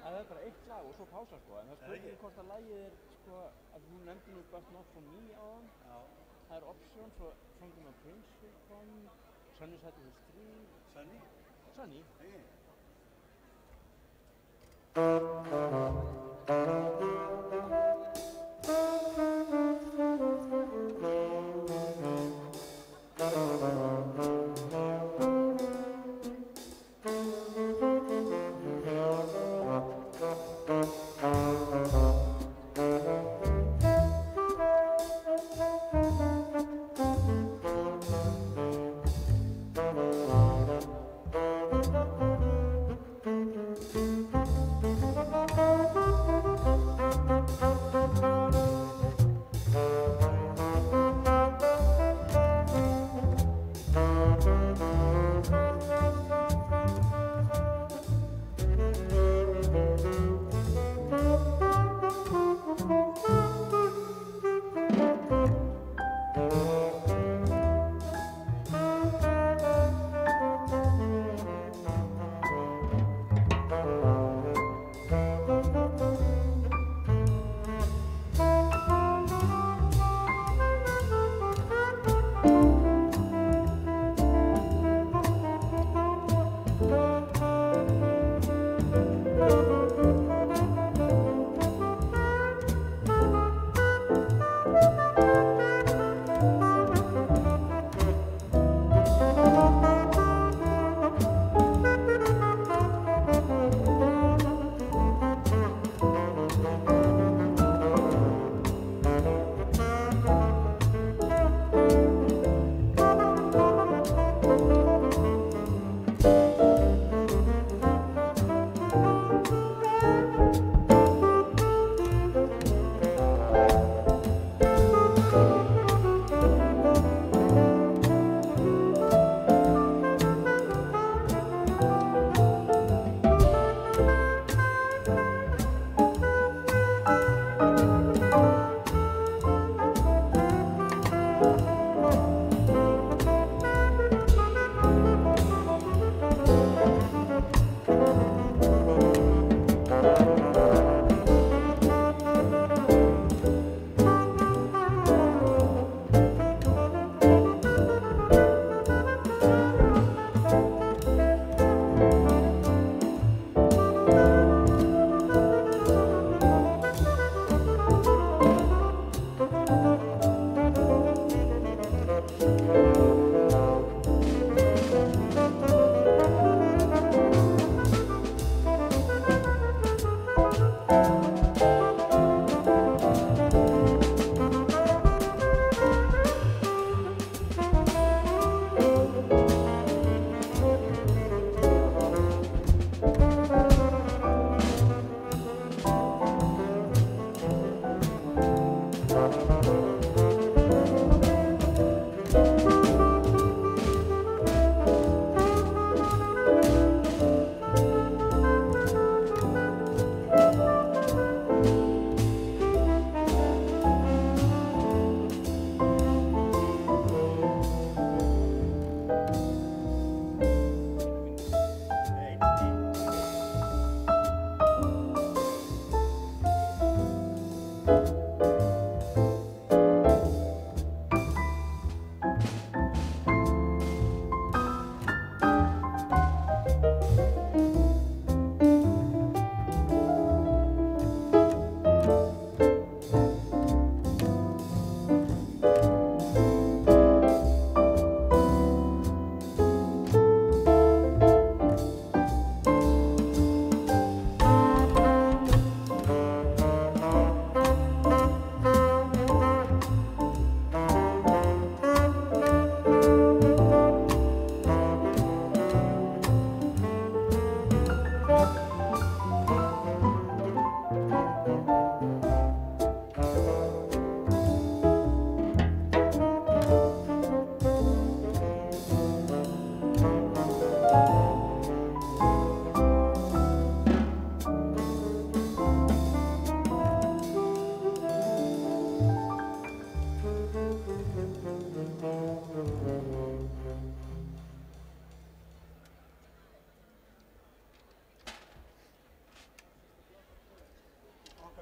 Það er bara eitt lag og svo pása sko, en það spurning hvort að lagið sko, að þú nefndi nú But Not For Me áðan. Já. Það er Option, svo From a Prince Will Come, Sunny Side of the Street. Sunny? Sunny? Okay.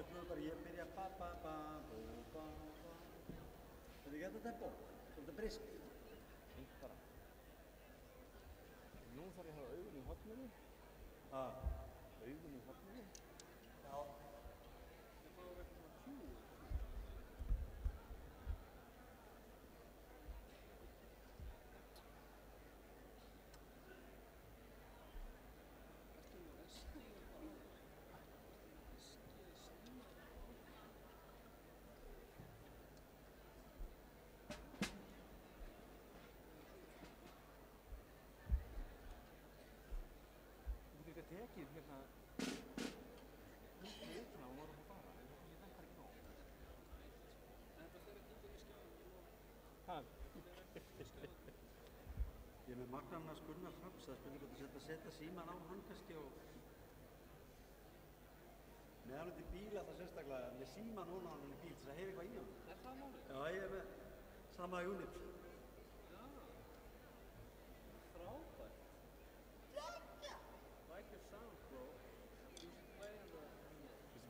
öllum bara ég byrja ba-ba-ba-bo-ba-ba. Þetta ekki þetta tempo? Svolítið brisk. Fínt bara. Nú þarf ég að hafa augun í horninu. Augun í horninu. Já. Það fáum við eitthvað svona cue. Tekið hérna svona og voru að fá bara, en það kannski þetta ekki nóg. En þetta fer ekki út í skjáðum og... Ég er með Magnarnas Gunnar Hrafns, það er spurning hvort að setja síman á hann kannski og... Með hann út í bíla það sérstaklega, með síman núna á hann í bíl þess að heyra eitthvað í hann. Er það málið? Já, ég er með sama unit.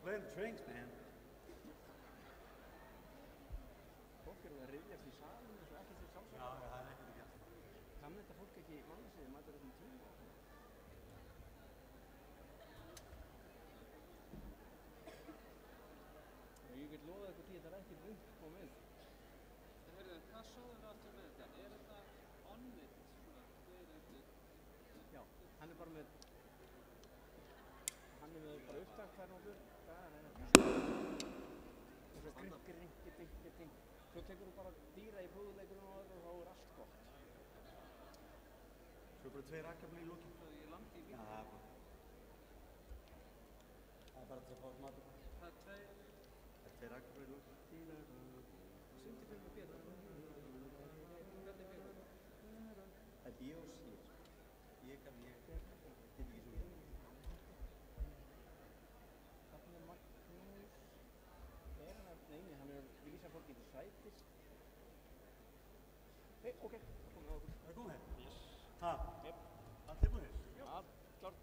Play the drinks, man. Fólk eru að ryðjast í salinu eins og ekki til sjálfsögðu. Já, það er ekkert að gera. Kann þetta fólk ekki manna sig, mæta þessum tíma? Ég get lofa ykkur því að þetta er ekki brunnt á mynd. Heyrðu, hvað sáðum við aftur með þetta? Er þetta on-it? Já, hann er bara með bara upptak þær nokkur. Og svo gring. Svo tekur þú bara dýra í púðuleikunum og þá er allt gott. Svo bara 2 rakkafni í lókin. Svo ég landi í bíl. Já, það er bara. Það er bara til að fá smatur. Það er 2... Það er 2 rakkafni í lókin. Sundi fyrir mig betur. Hvernig betur? Það er bíós hér. Ég get ekki svo hér. Nei, hann er að vísa fólki til sætis. Hei, ok, það komið á okkur. Það er komið hér? Yes. Ha? Yep. Allt tilbúinir? Allt klart.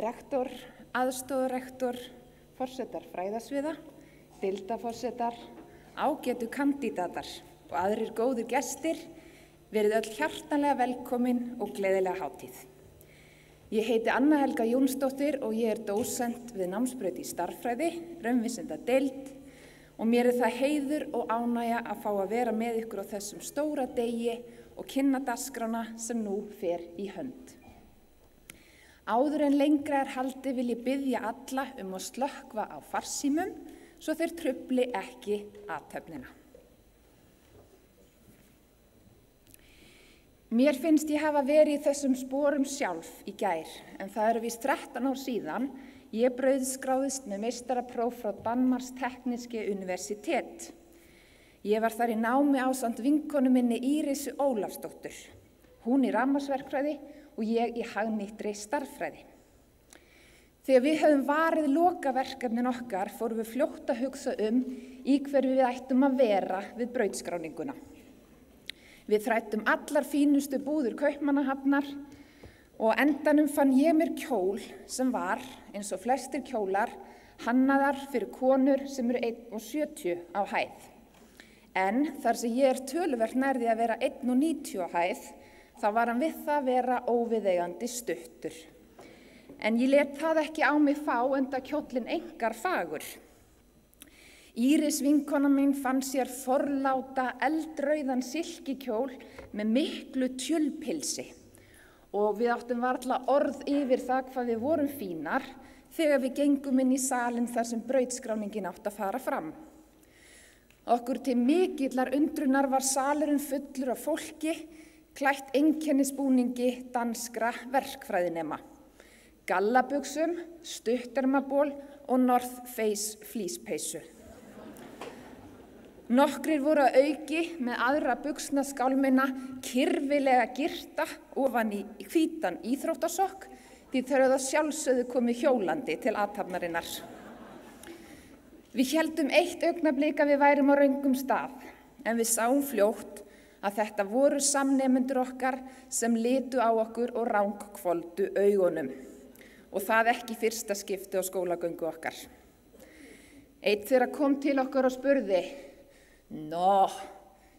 rektor, aðstoðarrektor, forsetar fræðasviða, deildarforsetar, ágætu kandídatar og aðrir góðir gestir, verið öll hjartanlega velkomin og gleðilega hátíð. Ég heiti Anna Helga Jónsdóttir og ég er dósent við námsbraut í stærðfræði, raunvísindadeild og mér er það heiður og ánægja að fá að vera með ykkur á þessum stóra degi og kynna dagskrána sem nú fer í hönd. Áður en lengra er haldið vil ég biðja alla að slökkva á farsímum svo þeir trufli ekki athöfnina. Mér finnst ég hafa verið í þessum sporum sjálf í gær, en það eru víst 13 ár síðan ég brauðskráðist með meistarapróf frá Danmarks Tekniske Universitet. Ég var þar í námi ásamt vinkonu minni Írisu Ólafsdóttur, hún í rafmagnsverkfræði og ég í hagnýttri stærðfræði. Þegar við höfum varið lokaverkefnin okkar fórum við fljótt að hugsa í hverju við ættum að vera við brautskráninguna. Við þrættum allar fínustu búðir Kaupmannahafnar og á endanum fann ég mér kjól sem var, eins og flestir kjólar, hannaðar fyrir konur sem eru 1,70 á hæð. En þar sem ég er töluvert nærði að vera 1,90 á hæð, þá var hann við það að vera óviðeigandi stuttur. En ég let það ekki á mig fá enda kjóllinn einkar fagur. Íris vinkona mín fann sér forláta eldrauðan silkikjól með miklu tjölpilsi og við áttum varla orð yfir það hvað við vorum fínar þegar við gengum inn í salinn þar sem brautskráningin átti að fara fram. Okkur til mikillar undrunar var salurinn fullur af fólki, klætt einkennisbúningi danskra verkfræðinema, gallabuxum, stuttermaból og North Face flíspeysu. Nokkrir voru að auki með aðra buxnaskálmina kyrfilega girta ofan í hvítan íþróttasokk því þeir höfðu að sjálfsögðu komið hjólandi til athafnarinnar. Við héldum eitt augnablik að við værum á röngum stað, en við sáum fljótt að þetta voru samnemendur okkar sem litu á okkur og ranghvolfdu augunum. Og það ekki fyrsta skipti á skólagöngu okkar. Einn þeirra kom til okkar og spurði: Nå,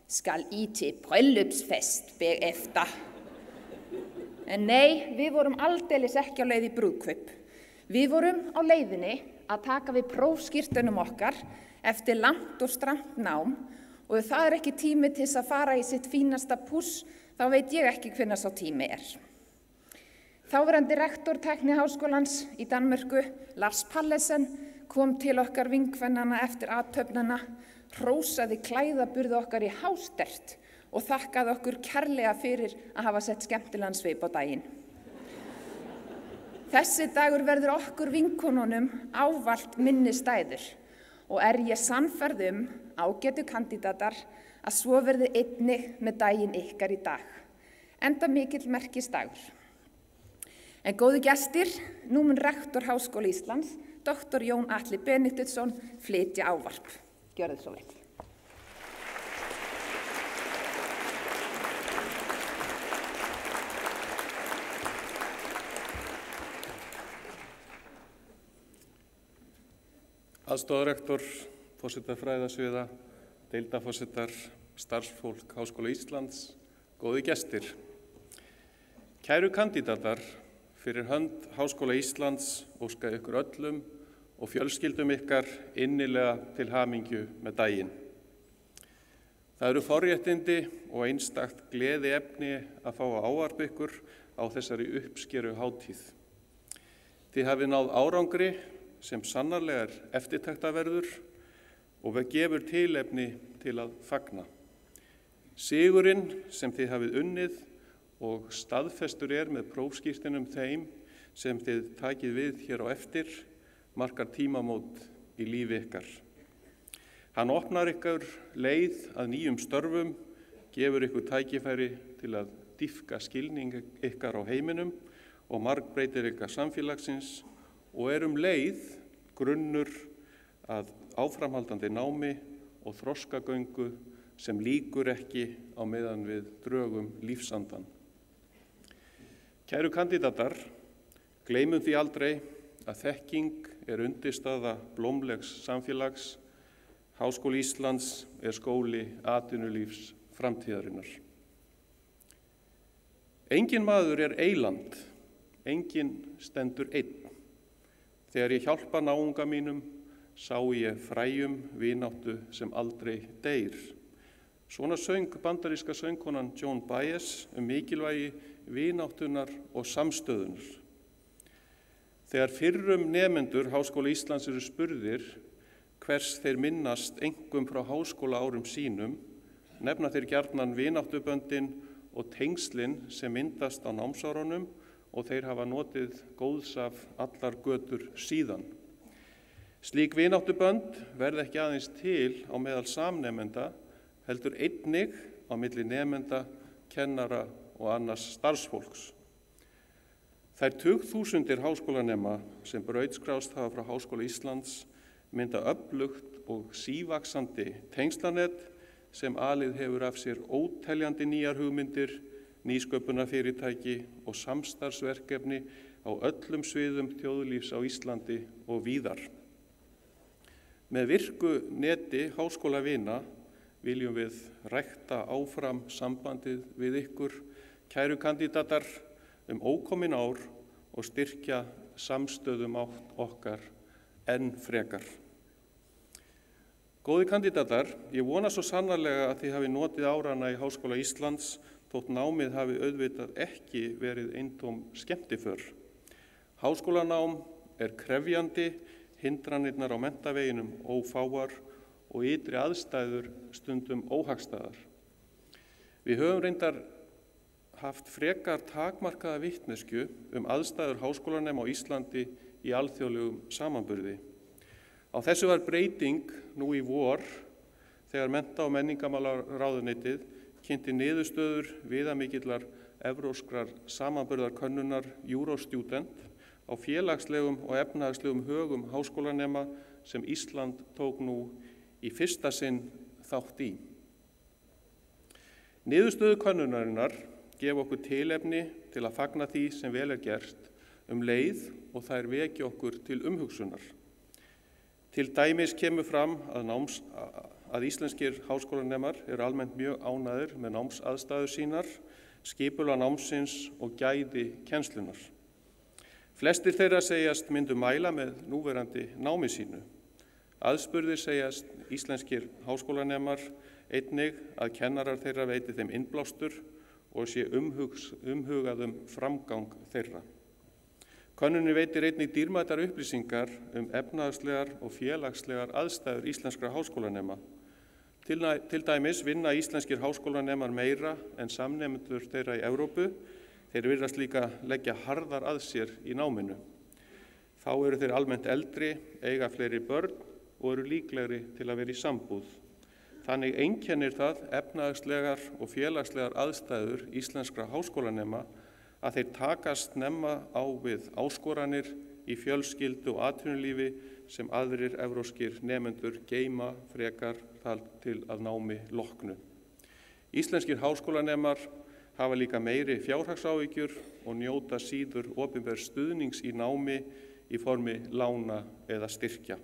skal I til bryllupsfest bagefter? En nei, við vorum aldeilis ekki á leið í brúðkaup. Við vorum á leiðinni að taka við prófskírteinum okkar eftir langt og strangt nám og ef það ekki tími til að fara í sitt fínasta púss, þá veit ég ekki hvenær sá tími er. Þáverandi rektor Tekniháskólans í Danmörku, Lars Pallesen, kom til okkar vinkvennana eftir athöfnina, hrósaði klæðaburð okkar í hástert og þakkaði okkur kærlega fyrir að hafa sett skemmtilegan svip á daginn. Þessi dagur verður okkur vinkonunum ávallt minnistæður og er ég sannfærð ágætu kandídatar að svo verði einnig með daginn ykkar í dag, enda mikill merkisdagur. En góðu gestir, nú mun rektor Háskóla Íslands, Dr. Jón Atli Benediktsson, flytja ávarp. Gjörðu svo vel. Aðstoðarrektor, forsetar fræðasviða, deildarforsetar, starfsfólk Háskóla Íslands, góði gestir. Kæru kandídatar, fyrir hönd Háskóla Íslands óska ykkur öllum og fjölskyldum ykkar innilega til hamingju með daginn. Það eru forréttindi og einstakt gleðiefni að fá að ávarpa ykkur á þessari uppskeru hátíð. Þið hafið náð árangri sem sannarlega er eftirtektarverður og gefur tilefni til að fagna. Sigurinn sem þið hafið unnið og staðfestur er með prófskírteinum þeim sem þið takið við hér á eftir, markar tímamót í lífi ykkar. Hann opnar ykkur leið að nýjum störfum, gefur ykkur tækifæri til að dýpka skilning ykkar á heiminum og margbreytir ykkar samfélagsins og leið grunnur að áframhaldandi námi og þroskagöngu sem lýkur ekki á meðan við drögum lífsandan. Kæru kandídatar, Gleymum því aldrei að þekking er undirstaða blómlegs samfélags. Háskóli Íslands er skóli atvinnulífs framtíðarinnar. Enginn maður er eyland, enginn stendur einn. Þegar ég hjálpa náunga mínum, sá ég fræjum vináttu sem aldrei deyr. Svona söng bandaríska söngkonan Joan Baez mikilvægi vináttunar og samstöðunar. Þegar fyrrum nemendur Háskóla Íslands eru spurðir hvers þeir minnast einkum frá háskóla árum sínum, nefna þeir gjarnan vináttuböndin og tengslin sem myndast á námsárunum og þeir hafa notið góðs af allar götur síðan. Slík vináttubönd verða ekki aðeins til á meðal samnemenda, heldur einnig á milli nemenda, kennara og annars starfsfólks. Þær tugþúsundir háskólanema sem brautskráðst hafa frá Háskóla Íslands mynda öflugt og sívaxandi tengslanett sem alið hefur af sér óteljandi nýjar hugmyndir, nýsköpunarfyrirtæki og samstarfsverkefni á öllum sviðum þjóðlífs á Íslandi og víðar. Með virku neti háskólavina viljum við rækta áfram sambandið við ykkur, kæru kandidatar, ókomin ár og styrkja samstöðumátt okkar enn frekar. Góði kandidatar, ég vona svo sannarlega að þið hafi notið áranna í Háskóla Íslands þótt námið hafi auðvitað ekki verið eintóm skemmtiför. Háskólanám er krefjandi, hindranirnar á menntaveginum ófáar og ytri aðstæður stundum óhagstæðar. Við höfum reyndar haft frekar takmarkaða vitneskju aðstæður háskólanema á Íslandi í alþjóðlegum samanburði. Á þessu var breyting nú í vor þegar mennta- og menningarmálaráðuneytið kynnti niðurstöður viðamikillar evrópskrar samanburðarkönnunar Eurostudent á félagslegum og efnahagslegum högum háskólanema sem Ísland tók nú í fyrsta sinn þátt í. Niðurstöður könnunarinnar gefa okkur tilefni til að fagna því sem vel er gert leið og þær vekja okkur til umhugsunar. Til dæmis kemur fram að íslenskir háskólanemar eru almennt mjög ánægðir með námsaðstæður sínar, skipulag námsins og gæði kennslunar. Flestir þeirra segjast myndu mæla með núverandi námi sínu. Aðspurðir segjast íslenskir háskólanemar einnig að kennarar þeirra veiti þeim innblástur og sé umhugað framgang þeirra. Könnunin veitir einnig dýrmætar upplýsingar efnahagslegar og félagslegar aðstæður íslenskra háskólanema. Til dæmis vinna íslenskir háskólanemar meira en samnemendur þeirra í Evrópu. Þeir virðast líka leggja harðar að sér í náminu. Þá eru þeir almennt eldri, eiga fleiri börn og eru líklegri til að vera í sambúð. Þannig einkennir það efnahagslegar og félagslegar aðstæður íslenskra háskólanema að þeir takast snemma á við áskoranir í fjölskyldu og atvinnulífi sem aðrir evrópskir nemendur geyma frekar þar til að námi loknu. Íslenskir háskólanemar hafa líka meiri fjárhagsáhyggjur og njóta síður opinbers stuðnings í námi í formi lána eða styrkja.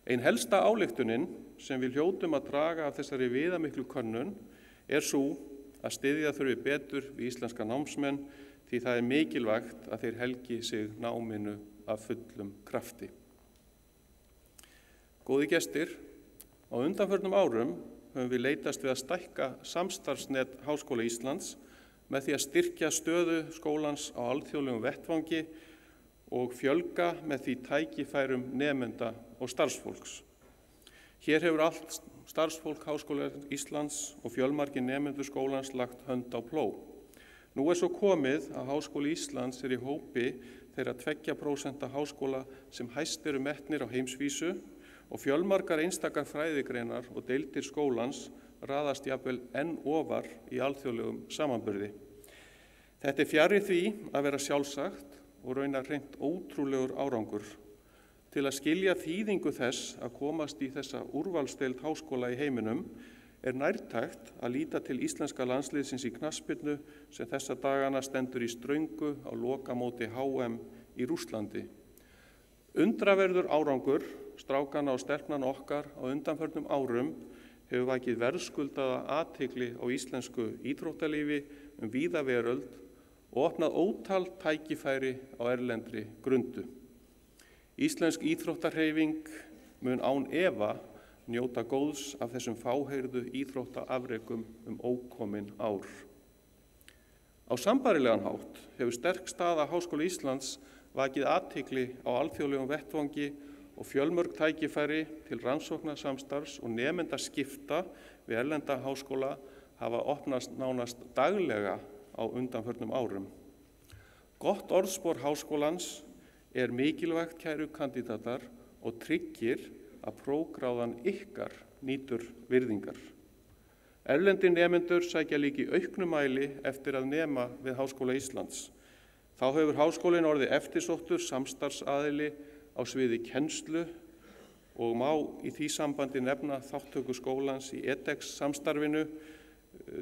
Ein helsta ályktunin sem við hljótum að draga af þessari viðamiklu könnun er sú að styðja þurfi betur við íslenska námsmenn því það er mikilvægt að þeir helgi sig náminu af fullum krafti. Góði gestir, á undanförnum árum höfum við leitast við að stækka samstarfsnet Háskóla Íslands með því að styrkja stöðu skólans á alþjóðlegum vettvangi og fjölga með því tækifærum nemenda og starfsfólks. Hér hefur allt starfsfólk Háskóla Íslands og fjölmargir nemendur skólans lagt hönd á plóg. Nú er svo komið að Háskóli Íslands er í hópi þeirra 2% háskóla sem hæst eru metnir á heimsvísu og fjölmargar einstakar fræðigreinar og deildir skólans raðast jafnvel enn ofar í alþjóðlegum samanburði. Þetta er fjarri því að vera sjálfsagt og raunar hreint ótrúlegur árangur. Til að skilja þýðingu þess að komast í þessa úrvalsdeild háskóla í heiminum nærtækt að líta til íslenska landsliðsins í knattspyrnu sem þessa dagana stendur í ströngu á lokamóti HM í Rússlandi. Undraverður árangur strákana og stelpnanna okkar á undanförnum árum hefur vakið verðskuldaða athygli á íslensku íþróttalífi víða veröld og opnað ótal tækifæri á erlendri grundu. Íslensk íþróttahreyfing mun án efa njóta góðs af þessum fáheyrðu íþróttaafrekum ókomin ár. Á sambærilegan hátt hefur sterk staða Háskóla Íslands vakið athygli á alþjóðlegum vettvangi og fjölmörg tækifæri til rannsóknarsamstarfs og nemendaskipta við erlenda háskóla hafa opnast nánast daglega á undanförnum árum. Gott orðspor háskólans er mikilvægt, kæru kandidatar, og tryggir að prófgráðan ykkar nýtur virðingar. Erlendir nemendur sækja líka í auknum mæli eftir að nema við Háskóla Íslands. Þá hefur háskólinn orðið eftirsóttur samstarfsaðili á sviði kennslu og má í því sambandi nefna þátttöku skólans í edX-samstarfinu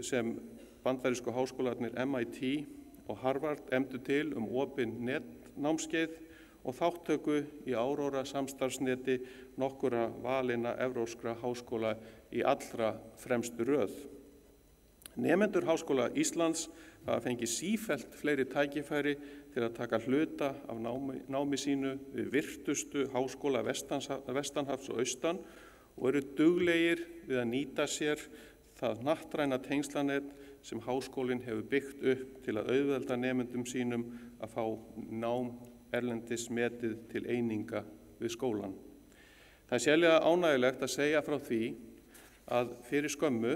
sem bandarísku háskólarnir MIT og Harvard efndu til opin netnámskeið og þátttöku í Aurora samstarfsneti nokkura valinna evrópskra háskóla í allra fremstu röð. Nemendur Háskóla Íslands hafa fengið sífellt fleiri tækifæri til að taka hluta af námi sínu við virtustu háskóla vestanhafs og austan og eru duglegir við að nýta sér það hnattræna tengslanet sem háskólinn hefur byggt upp til að auðvelda nemendum sínum að fá nám erlendis metið til eininga við skólan. Það er sérlega ánægjulegt að segja frá því að fyrir skömmu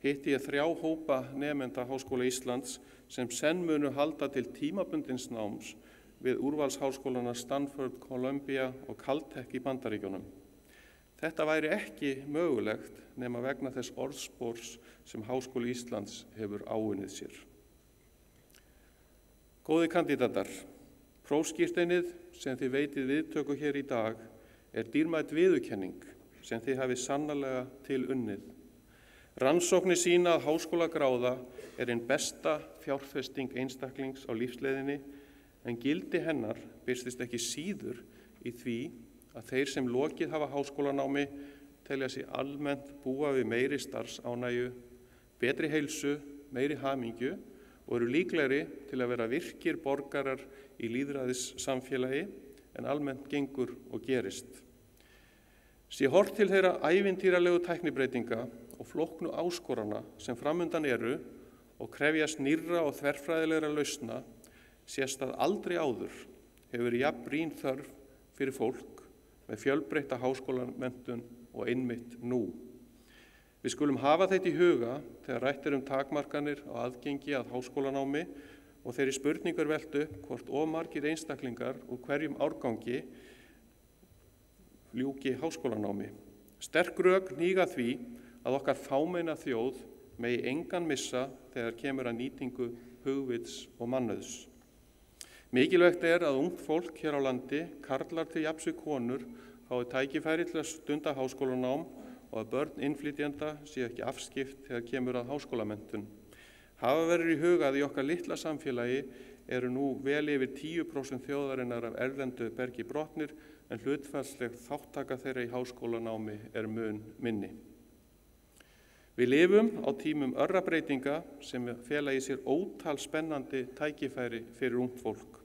hitti ég 3 hópa nemenda Háskóla Íslands sem senn munu halda til tímabundins náms við úrvalsháskólana Stanford, Columbia og Caltech í Bandaríkjunum. Þetta væri ekki mögulegt nema vegna þess orðspors sem Háskóli Íslands hefur áunnið sér. Góðir kandidatar, prófskírteinið sem þið veitið viðtöku hér í dag dýrmæt viðurkenning sem þið hafið sannarlega til unnið. Rannsóknir sýna að háskólagráða ein besta fjárfesting einstaklings á lífsleiðinni en gildi hennar birtist ekki síður í því að þeir sem lokið hafa háskólanámi telja sig almennt búa við meiri starfsánægju, betri heilsu, meiri hamingju og eru líklegri til að vera virkir borgarar í lýðræðissamfélagi en almennt gengur og gerist. Sé horft til þeirra ævintýralegu tæknibreytinga og flóknu áskorana sem framundan eru og krefjast nýrra og þverfræðilegra lausna, sést að aldrei áður hefur jafn brýn þörf fyrir fólk með fjölbreytta háskólamenntun og einmitt nú. Við skulum hafa þetta í huga þegar rætt takmarkanir á aðgengi að háskólanámi og þeirri spurningar velt upp hvort of margir einstaklingar úr hverjum árgangi ljúki háskólanámi. Sterk rök hníga því að okkar fámenna þjóð megi engan missa þegar kemur að nýtingu hugvits og mannauðs. Mikilvægt að ungt fólk hér á landi, karlar til jafns við konur, fái tækifæri til að stunda háskólanám og að börn innflytjenda séu ekki afskipt þegar kemur að háskólamenntun. Hafa verður í huga að í okkar litla samfélagi eru nú vel yfir 10% þjóðarinnar af erlendu bergi brotnir en hlutfallsleg þáttaka þeirra í háskólanámi mun minni. Við lifum á tímum örra breytinga sem fela í sér ótal spennandi tækifæri fyrir ungt fólk.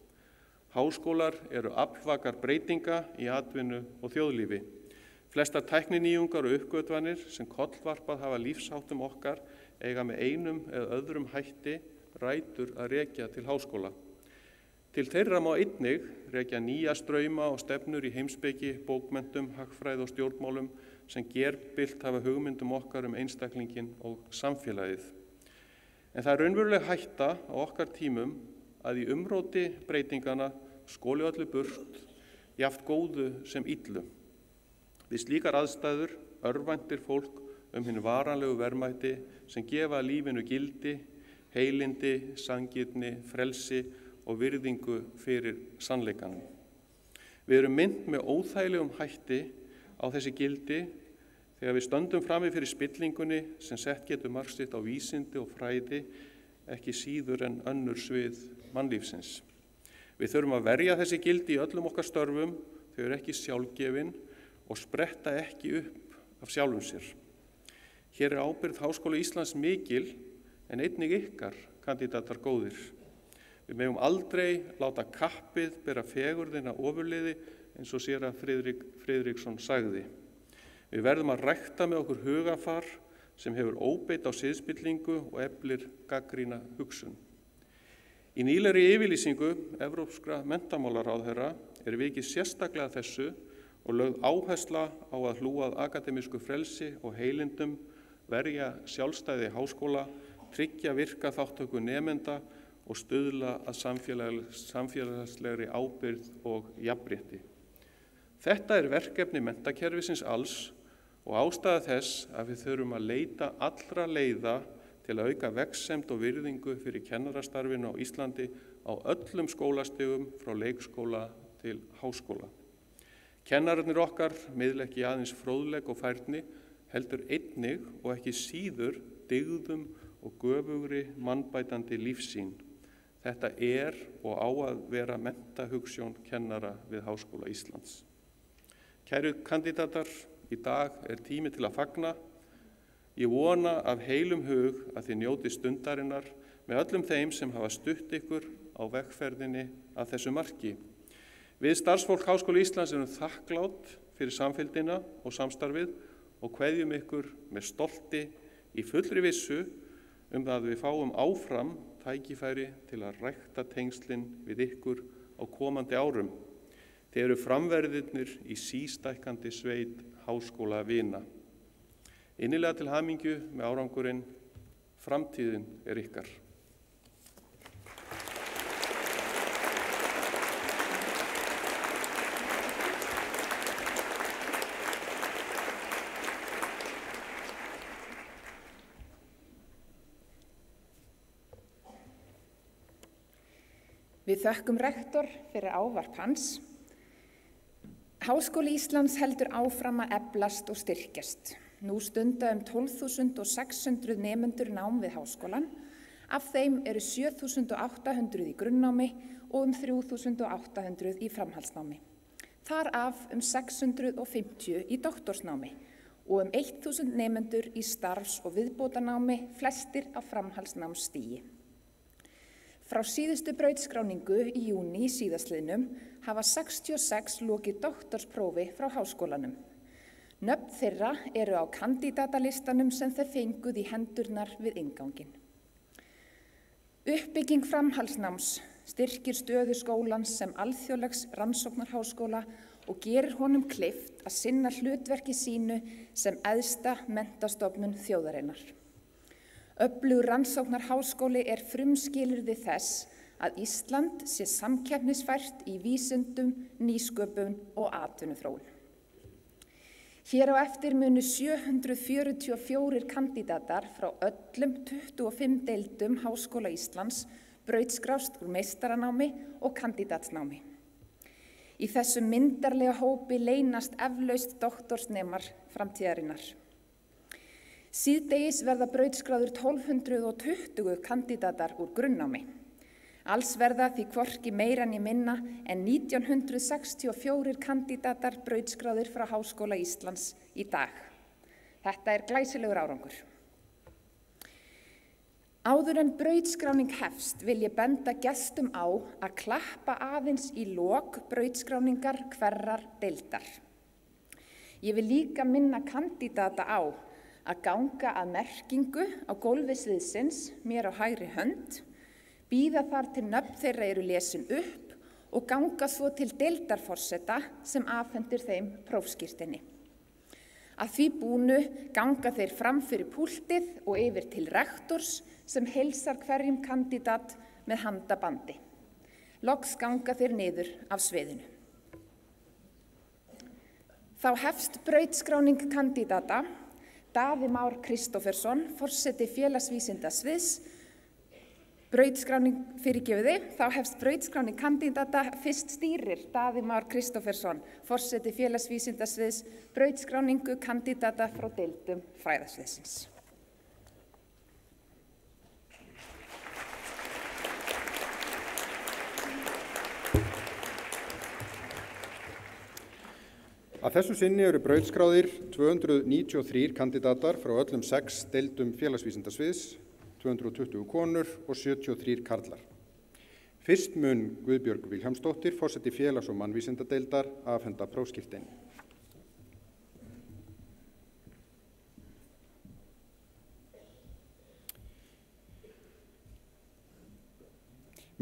Háskólar eru aflvakar breytinga í atvinnu og þjóðlífi. Flestar tækninýjungar og uppgötvanir sem kollvarpað hafa lífsháttum okkar eiga með einum eða öðrum hætti rætur að rekja til háskóla. Til þeirra má einnig rekja nýja strauma og stefnur í heimspeki, bókmenntum, hagfræði og stjórnmálum sem gerbylt hafa hugmyndum okkar einstaklinginn og samfélagið. En það raunveruleg hætta á okkar tímum að í umróti breytingana skoli öllu burt, jafnt góðu sem illu. Við slíkar aðstæður örvæntir fólk hinn varanlegu verðmæti sem gefa lífinu gildi, heilindi, sanngirni, frelsi og virðingu fyrir sannleikanum. Við erum minnt með óþægilegum hætti á þessi gildi þegar við stöndum frammi fyrir spillingunni sem sett getur mark sitt á vísindi og fræði, ekki síður en önnur svið mannlífsins. Við þurfum að verja þessi gildi í öllum okkar störfum, þau eru ekki sjálfgefin og spretta ekki upp af sjálfum sér. Hér er ábyrgð Háskóla Íslands mikil, en einnig ykkar, kandidatar góðir. Við megum aldrei láta kappið bera fegurðina ofurliði, eins og séra Friðriksson sagði. Við verðum að rækta með okkur hugafar sem hefur óbeit á siðspillingu og eflir gagnrýna hugsun. Í nýlegri yfirlýsingu evrópskra menntamálaráðherra er vikið sérstaklega þessu og lögð áhersla á að hlúa að akademísku frelsi og heilindum, verja sjálfstæði háskóla, tryggja virka þátttöku nemenda og stuðla að samfélagslegri ábyrgð og jafnrétti. Þetta er verkefni menntakerfisins alls og ástæða þess að við þurfum að leita allra leiða til að auka vegsemd og virðingu fyrir kennarastarfinu á Íslandi á öllum skólastigum frá leikskóla til háskóla. Kennararnir okkar miðla ekki aðeins fróðleik og færni, heldur einnig og ekki síður dygðum og göfugri mannbætandi lífsýn. Þetta er og á að vera menntahugsjón kennara við Háskóla Íslands. Kæru kandidatar, í dag er tími til að fagna. Ég vona af heilum hug að þið njóti stundarinnar með öllum þeim sem hafa stutt ykkur á vegferðinni að þessu marki. Við starfsfólk Háskóla Íslands erum þakklátt fyrir samfylgdina og samstarfið og kveðjum ykkur með stolti í fullri vissu að við fáum áfram tækifæri til að rækta tengslin við ykkur á komandi árum. Þið eru framverðirnir í sístækkandi sveit háskólavina. Innilega til hamingju með árangurinn, framtíðin er ykkar. Við þökkum rektor fyrir ávarp hans. Háskóli Íslands heldur áfram að eflast og styrkjast. Nú stunda 12.600 nemendur nám við háskólan. Af þeim eru 7.800 í grunnnámi og 3.800 í framhaldsnámi. Þar af 650 í doktorsnámi og 1.000 nemendur í starfs- og viðbótarnámi, flestir á framhaldsnámsstigi. Frá síðustu brautskráningu í júní síðastliðnum hafa 66 lokið doktorsprófi frá háskólanum. Nöfn þeirra eru á kandídatalistanum sem þeir fenguð í hendurnar við innganginn. Uppbygging framhaldsnáms styrkir stöðu skólans sem alþjóðlegs rannsóknarháskóla og gerir honum kleift að sinna hlutverki sínu sem æðsta menntastofnun þjóðarinnar. Öflugur rannsóknarháskóli er frumskilyrði þess að Ísland sé samkeppnisfært í vísindum, nýsköpun og atvinnuþróun. Hér á eftir munu 744 kandídatar frá öllum 25 deildum Háskóla Íslands brautskrást úr meistaranámi og kandídatsnámi. Í þessum myndarlega hópi leynast eflaust doktorsnemar framtíðarinnar. Síðdegis verða brautskráður 1220 kandídatar úr grunnnámi. Alls verða því hvorki meira né minna en 1964 kandídatar brautskráðir frá Háskóla Íslands í dag. Þetta er glæsilegur árangur. Áður en brautskráning hefst vil ég benda gestum á að klappa aðeins í lok brautskráningar hverrar deildar. Ég vil líka minna kandídata á að ganga að merkingu á gólfi sviðsins mér á hægri hönd, bíða þar til nöfn þeirra eru lesin upp og ganga svo til deildarforseta sem afhendir þeim prófskírteini. Að því búnu ganga þeir fram fyrir púltið og yfir til rektors sem heilsar hverjum kandídat með handabandi. Loks ganga þeir niður af sviðinu. Þá hefst brautskráning kandídata. Daði Már Kristófersson, forseti félagsvísindasviðs, Þá hefst brautskráning kandídata, fyrst stýrir Daði Már Kristófersson, forseti félagsvísindasviðs, brautskráningu kandídata frá deildum fræðasviðsins. Að þessu sinni eru brautskráðir 293 kandidatar frá öllum 6 deildum félagsvísindasviðs, 220 konur og 73 karlar. Fyrst mun Guðbjörg Vilhjálmsdóttir, forseti félags- og mannvísindadeildar, afhenda prófskírteini.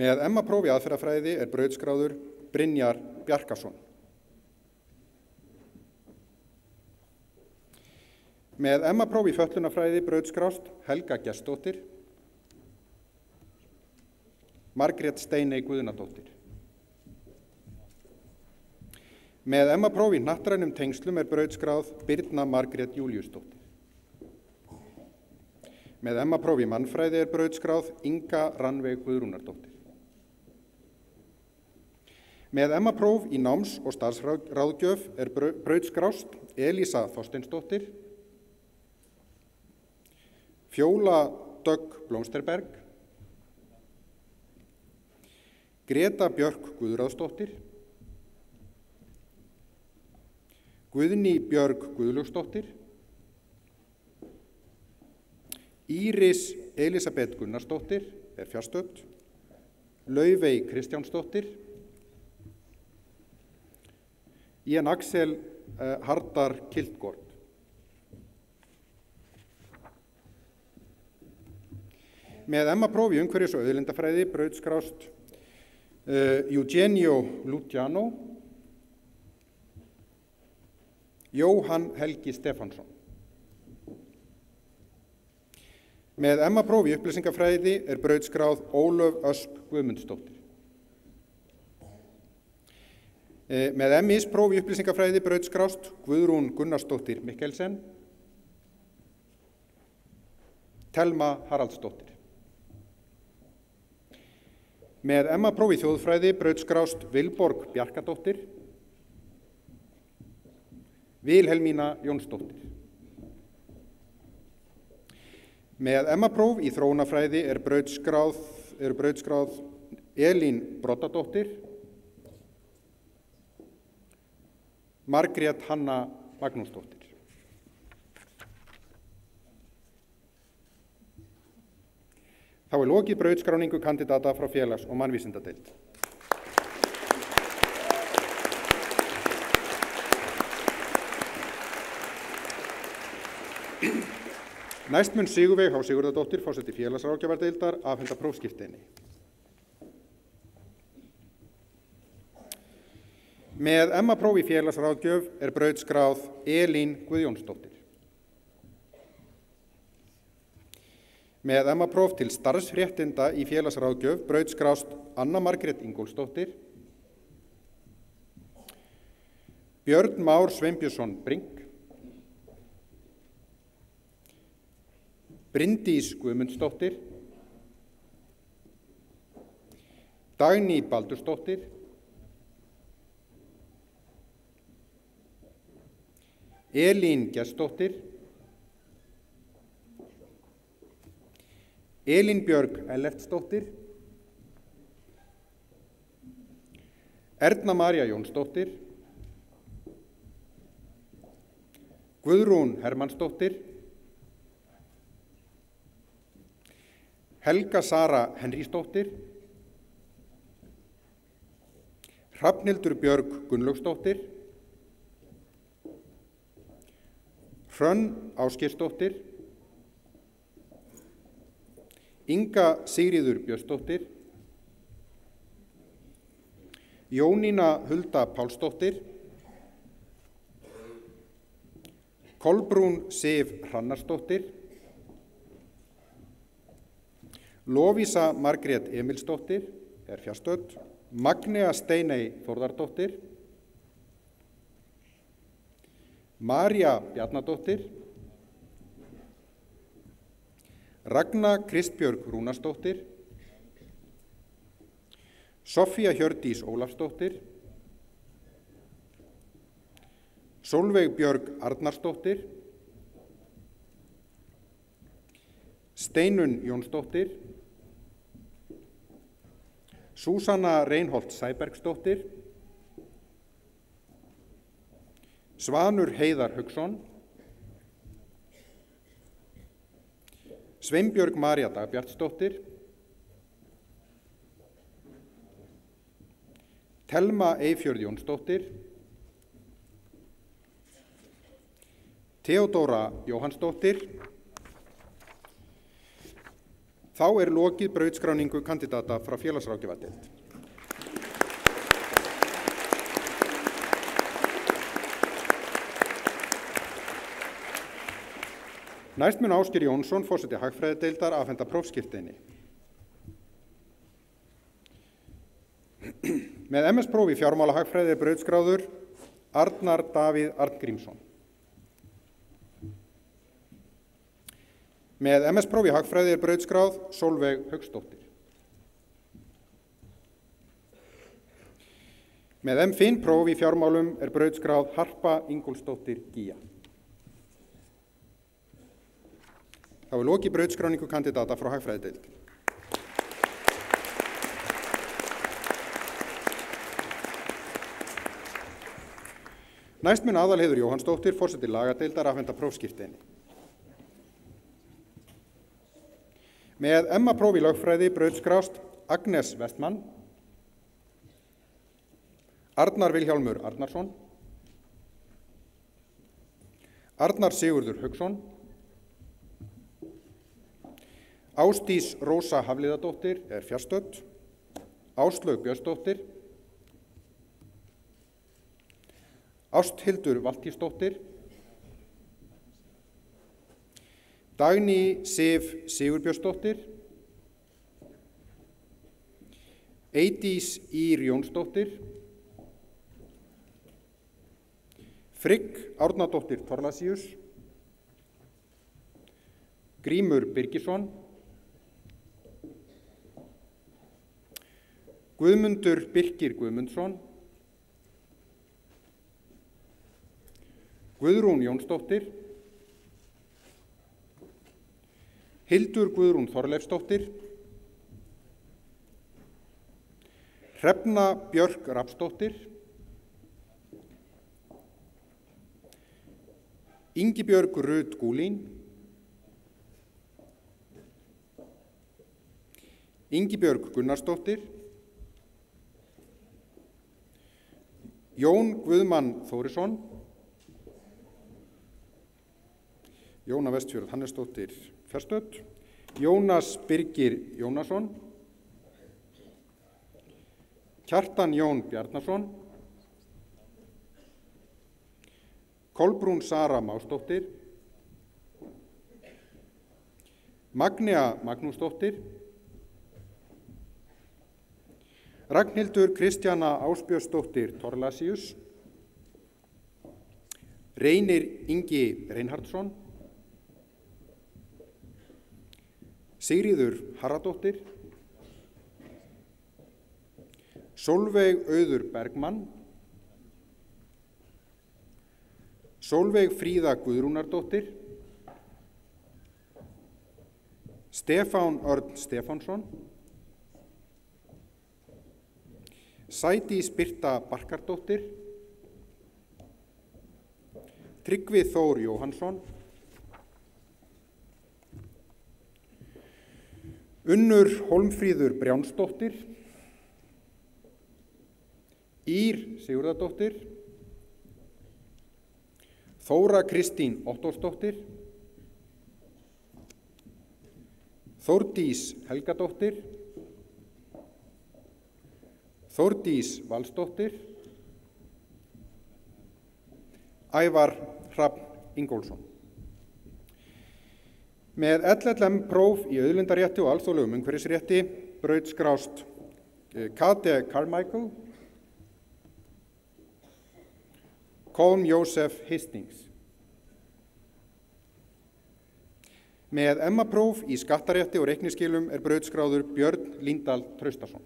Með MA-próf í aðferðafræði er brautskráður Brynjar Bjarkason. Með MA-próf í fötlunarfræði brautskrást Helga Gestsdóttir, Margrét Steiney Guðnadóttir. Með MA-próf í hnattrænum tengslum er brautskráð Birna Margrét Júlíusdóttir. Með MA-próf í mannfræði er brautskráð Inga Rannveig Guðrúnardóttir. Með MA-próf í náms- og starfsráðgjöf er brautskrást Elísa Þorsteinsdóttir, Fjóla Dögg Blómsterberg, Greta Björk Guðráðsdóttir, Guðný Björg Guðlaugsdóttir, Íris Elísabet Gunnarsdóttir er fjarstödd, Laufey Kristjánsdóttir, Ian Axel Hardar Kiltgård. Með MA-próf í umhverfis- og auðlindafræði brautskrást Eugenio Luciano, Jóhann Helgi Stefánsson. Með MA-próf í upplýsingafræði er brautskráð Ólöf Ösp Guðmundsdóttir. Með MIS-próf í upplýsingafræði brautskrást Guðrún Gunnarsdóttir Mikkelsen, Telma Haraldsdóttir. Með MA-próf í þjóðfræði brautskrást Vilborg Bjarkadóttir, Vilhelmína Jónsdóttir. Með MA-próf í þróunarfræði er brautskráð Elín Broddadóttir, Margrét Hanna Magnúsdóttir. Þá er lokið brautskráningu kandidata frá félags- og mannvísindadeild. Næst mun Sigurveig H. Sigurðardóttir, forseti félagsráðgjafardeildar, afhenda prófskírteini. Með MA-próf í félagsráðgjöf er brautskráð Elín Guðjónsdóttir. Með MA-próf til starfsfréttinda í félagsráðgjöf brautskrást Anna Margrét Ingólfsdóttir, Björn Már Sveinbjörnsson Brink, Bryndís Guðmundsdóttir, Dagný Baldursdóttir, Elín Gestsdóttir, Elín Björg Ellertsdóttir, Erna María Jónsdóttir, Guðrún Hermannsdóttir, Helga Sara Henrísdóttir, Hrafnhildur Björg Gunnlaugsdóttir, Hrönn Ásgeirsdóttir, Inga Sigríður Björnsdóttir, Jónína Hulda Pálsdóttir, Kolbrún Sif Hrannarsdóttir, Lovísa Margrét Emilsdóttir er fjarstödd, Magnea Steiney Þórðardóttir, María Bjarnadóttir, Ragna Kristbjörg Rúnarsdóttir, Soffía Hjördís Ólafsdóttir, Sólveig Björg Arnarsdóttir, Steinunn Jónsdóttir, Súsanna Reinholt Sæbergsdóttir, Svanur Heiðar Hauksson, Sveinbjörg María Dagbjartsdóttir, Telma Eyfjörð Jónsdóttir, Theodóra Jóhannsdóttir. Þá lokið brautskráningu kandidata frá félagsráðgjafardeild. Næst mun Ásgeir Jónsson, forseti hagfræðideildar, afhenda prófskírteini. Með MS-próf í fjármálahagfræði brautskráður Arnar Davíð Arngrímsson. Með MS-próf í hagfræði brautskráð Sólveig Hauksdóttir. Með M.Fin.próf í fjármálum brautskráð Harpa Ingólfsdóttir Gía. Þá lokið brautskráningu kandidata frá hagfræðideild. Næst mun Aðalheiður Jóhannsdóttir, forseti lagadeildar, afhenda prófskírteini. Með MA-próf í lögfræði brautskrást Agnes Westmann, Arnar Vilhjálmur Arnarsson, Arnar Sigurður Hauksson, Ásdís Rósa Hafliðadóttir fjarstödd, Áslaug Björnsdóttir, Ásthildur Valtýsdóttir, Dagný Sif Sigurbjörnsdóttir, Eydís Ýr Jónsdóttir, Frigg Árnadóttir Thorlacius, Grímur Birgisson, Guðmundur Birkir Guðmundsson, Guðrún Jónsdóttir, Hildur Guðrún Þorleifsdóttir, Hrefna Björk Rafnsdóttir, Ingibjörg Rut Gúlín, Ingibjörg Gunnarsdóttir, Jón Guðmann Þórisson, Jóna Vestfjörð Hannesdóttir fjarstödd, Jónas Birgir Jónasson, Kjartan Jón Bjarnason, Kolbrún Sara Másdóttir, Magnea Magnúsdóttir, Ragnhildur Kristjana Ásbjörnsdóttir Thorlacius, Reynir Ingi Reinhardsson, Sigríður Harradóttir, Sólveig Auður Bergmann, Sólveig Fríða Guðrúnardóttir, Stefán Örn Stefánsson, Sædís Birta Barkardóttir, Tryggvi Þór Jóhannsson, Unnur Hólmfríður Brjánsdóttir, Ýr Sigurðardóttir, Þóra Kristín Ottósdóttir, Þórdís Helgadóttir, Þórdís Valsdóttir, Ævar Hrafn Ingólfsson. Með LLM-próf í auðlindarétti og alþjóðlegum umhverfisrétti brautskrást Kate Carmichael, Colm Joseph Hastings. Með MA-próf í skattarétti og reikningsskilum brautskráður Björn Líndal Traustason.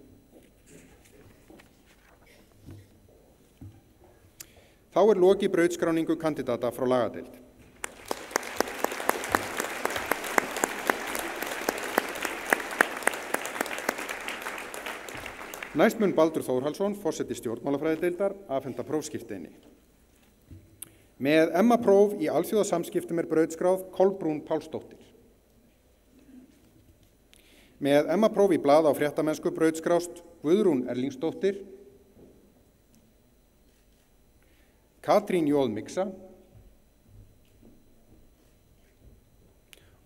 Þá er lokið brautskráningu kandidata frá lagadeild. Næst mun Baldur Þórhallsson, forseti stjórnmálafræðideildar, afhenda prófskírteini. Með MA-próf í alþjóðasamskiptum er brautskráð Kolbrún Pálsdóttir. Með MA-próf í blað á fréttamennsku brautskrást Guðrún Erlingsdóttir, Katrín Jóð Miksa,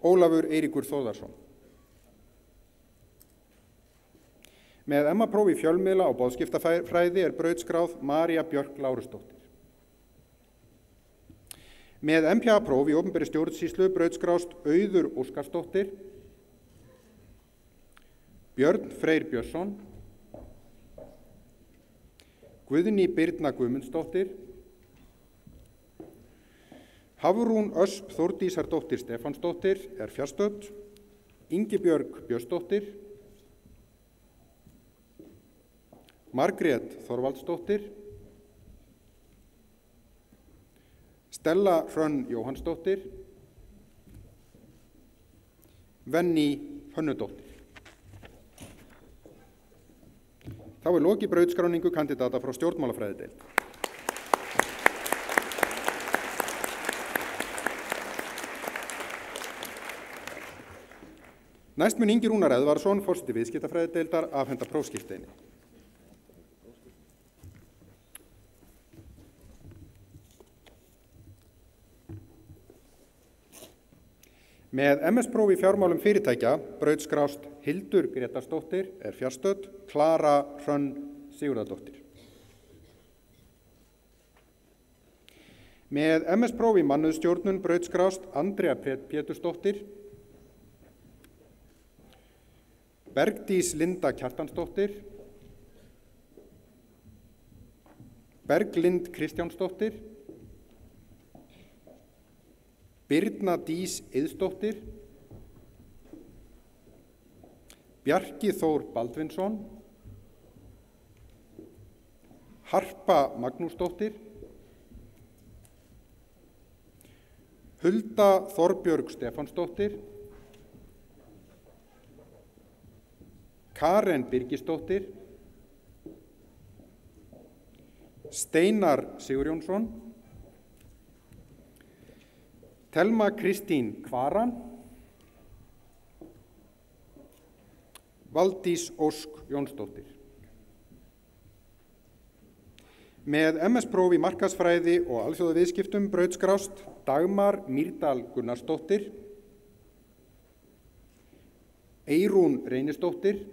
Ólafur Eiríkur Þórðarsson. Með MA-próf í fjölmiðla og boðskiptafræði er brautskráð María Björk Lárusdóttir. Með MPA-próf í opinberri stjórnsýslu brautskrást Auður Óskarsdóttir, Björn Freyr Björnsson, Guðný Birna Guðmundsdóttir, Hafrún Ösp Þórdísardóttir Stefánsdóttir er fjarstödd, Ingibjörg Björnsdóttir, Margrét Þorvaldsdóttir, Stella Hrönn Jóhannsdóttir, Venný Hönnudóttir. Þá er lokið brautskráningu kandidata frá stjórnmálafræðideild. Næst mun Ingi Rúnar Eðvarðsson, forseti viðskiptafræðideildar, afhenda prófskírteini. Með MS-próf í fjármálum fyrirtækja brautskrást Hildur Gretarsdóttir er fjarstödd, Klara Hrönn Sigurðardóttir. Með MS-próf í mannauðsstjórnun brautskrást Andrea Pétursdóttir, Bergdís Linda Kjartansdóttir, Berglind Kristjánsdóttir, Birna Dís Eiðsdóttir, Bjarki Þór Baldvinsson, Harpa Magnúsdóttir, Hulda Þorbjörg Stefánsdóttir, Karen Birgisdóttir, Steinar Sigurjónsson, Telma Kristín Kvaran, Valdís Ósk Jónsdóttir. Með MS-próf í markaðsfræði og alþjóðaviðskiptum brautskrást Dagmar Mýrdal Gunnarsdóttir, Eyrún Reynisdóttir,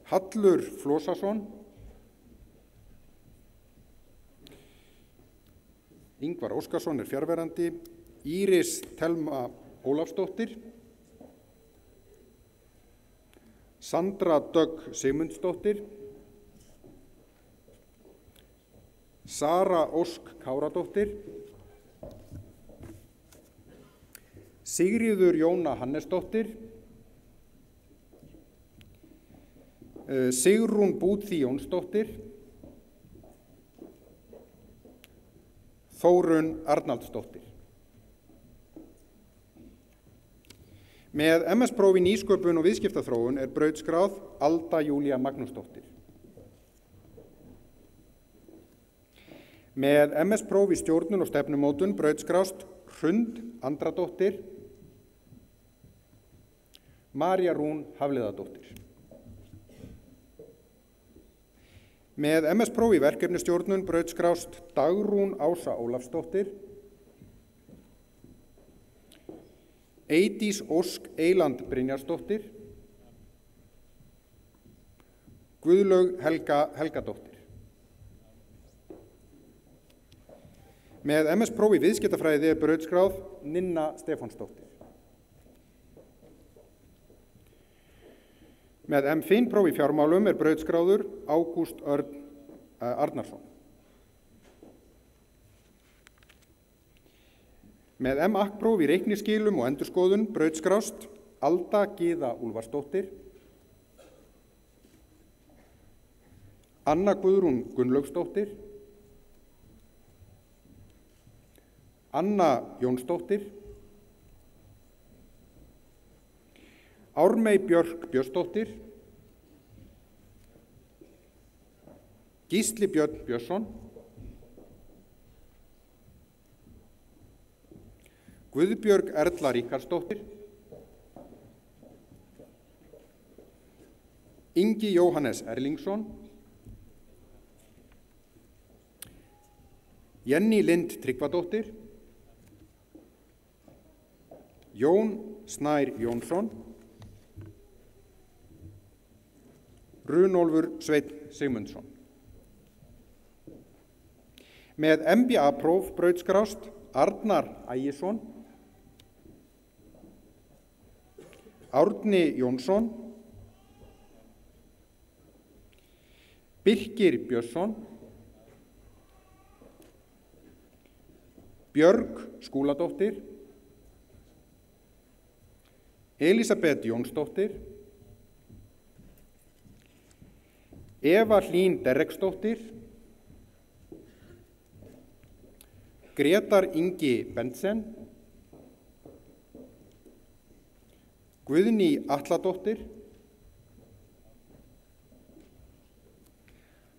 Hallur Flósason, Ingvar Óskarsson er fjarverandi, Íris Telma Ólafsdóttir, Sandra Dögg Sigmundsdóttir, Sara Ósk Káradóttir, Sigríður Jóna Hannesdóttir, Sigrún Búþí Jónsdóttir, Þórunn Arnaldsdóttir. Með MS-próf í nýsköpun og viðskiptaþróun er brautskráð Alda Júlía Magnúsdóttir. Með MS-próf í stjórnun og stefnumótun brautskrást Hrund Andradóttir, María Rún Hafliðadóttir. Með MS-próf í verkefnistjórnun brautskrást Dagrún Ása Ólafsdóttir, Eydís Ósk Eyland Brynjarsdóttir, Guðlaug Helga Helgadóttir. Með MS-próf í viðskiptafræði er brautskráð Ninna Stefánsdóttir. Með M.Fin-próf í fjármálum er brautskráður Ágúst Örn Arnarsson. Með M.Ak-próf í reikningsskilum og endurskoðun brautskrást Alda Gyða Úlfarsdóttir, Anna Guðrún Gunnlaugsdóttir, Anna Jónsdóttir, Ármey Björk Björnsdóttir, Gísli Björn Björnsson, Guðbjörg Erla Ríkharðsdóttir, Ingi Jóhannes Erlingsson, Jenny Lind Tryggvadóttir, Jón Snær Jónsson, Runólfur Sveinn Sigmundsson. Með MBA-próf brautskrást Arnar Ægisson, Árni Jónsson, Birkir Björnsson, Björg Skúladóttir, Elísabet Jónsdóttir, Eva Hlín Derreksdóttir, Grétar Ingi Bentsen, Guðný Atladóttir,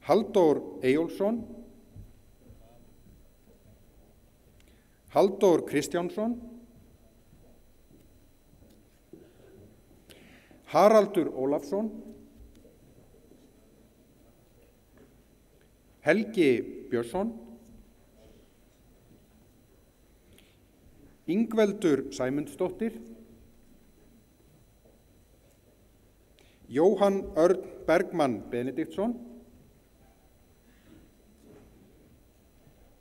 Halldór Eyjólfsson, Halldór Kristjánsson, Haraldur Ólafsson, Helgi Björnsson, Ingveldur Sæmundsdóttir, Jóhann Örn Bergmann Benediktsson,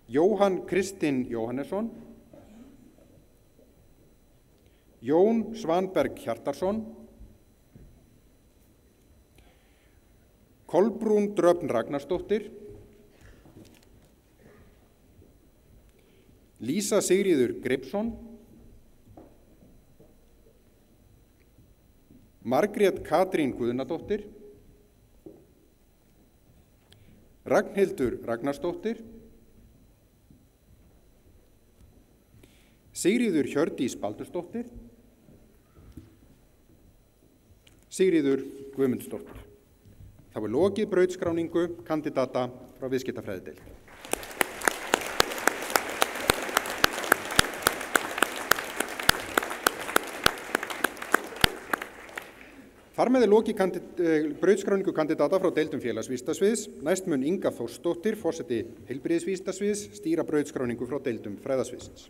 Jóhann Kristinn Jóhannesson, Jón Svanberg Hjartarson, Kolbrún Dröfn Ragnarsdóttir, Lísa Sigríður Greipsson, Margrét Katrín Guðnadóttir, Ragnhildur Ragnarsdóttir, Sigríður Hjördís Baldursdóttir, Sigríður Guðmundsdóttir. Það var lokið brautskráningu kandidata frá viðskiptafræðideild. Þar með lokið brautskráningu kandidata frá deildum félagsvísindasviðs. Næst mun Inga Þórsdóttir, forseti heilbrigðisvísindasviðs, stýra brautskráningu frá deildum fræðasviðsins.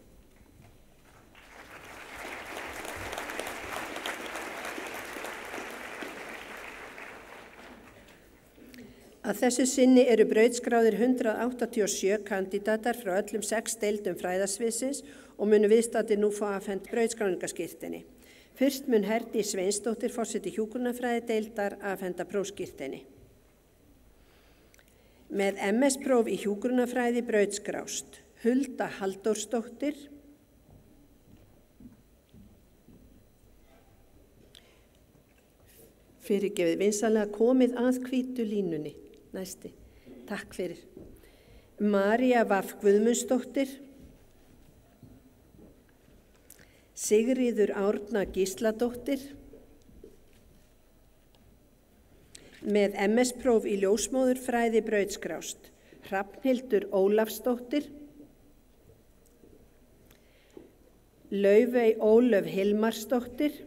Að þessu sinni eru brautskráðir 187 kandidatar frá öllum 6 deildum fræðasviðsins og munu viðstaddir nú fá afhent brautskráningaskírteini. Fyrst mun Herdís Sveinsdóttir, forseti hjúkrunarfræðideildar, afhenda prófskírteini. Með MS-próf í hjúkrunarfræði brautskrást Hulda Halldórsdóttir, fyrirgefið vinsamlega komið að hvítu línunni, næsti, takk fyrir. María Vaf Guðmundsdóttir, Sigríður Árna Gísladóttir, með MS-próf í ljósmóðurfræði brautskrást Hrafnhildur Ólafsdóttir, Laufey Ólöf Hilmarsdóttir,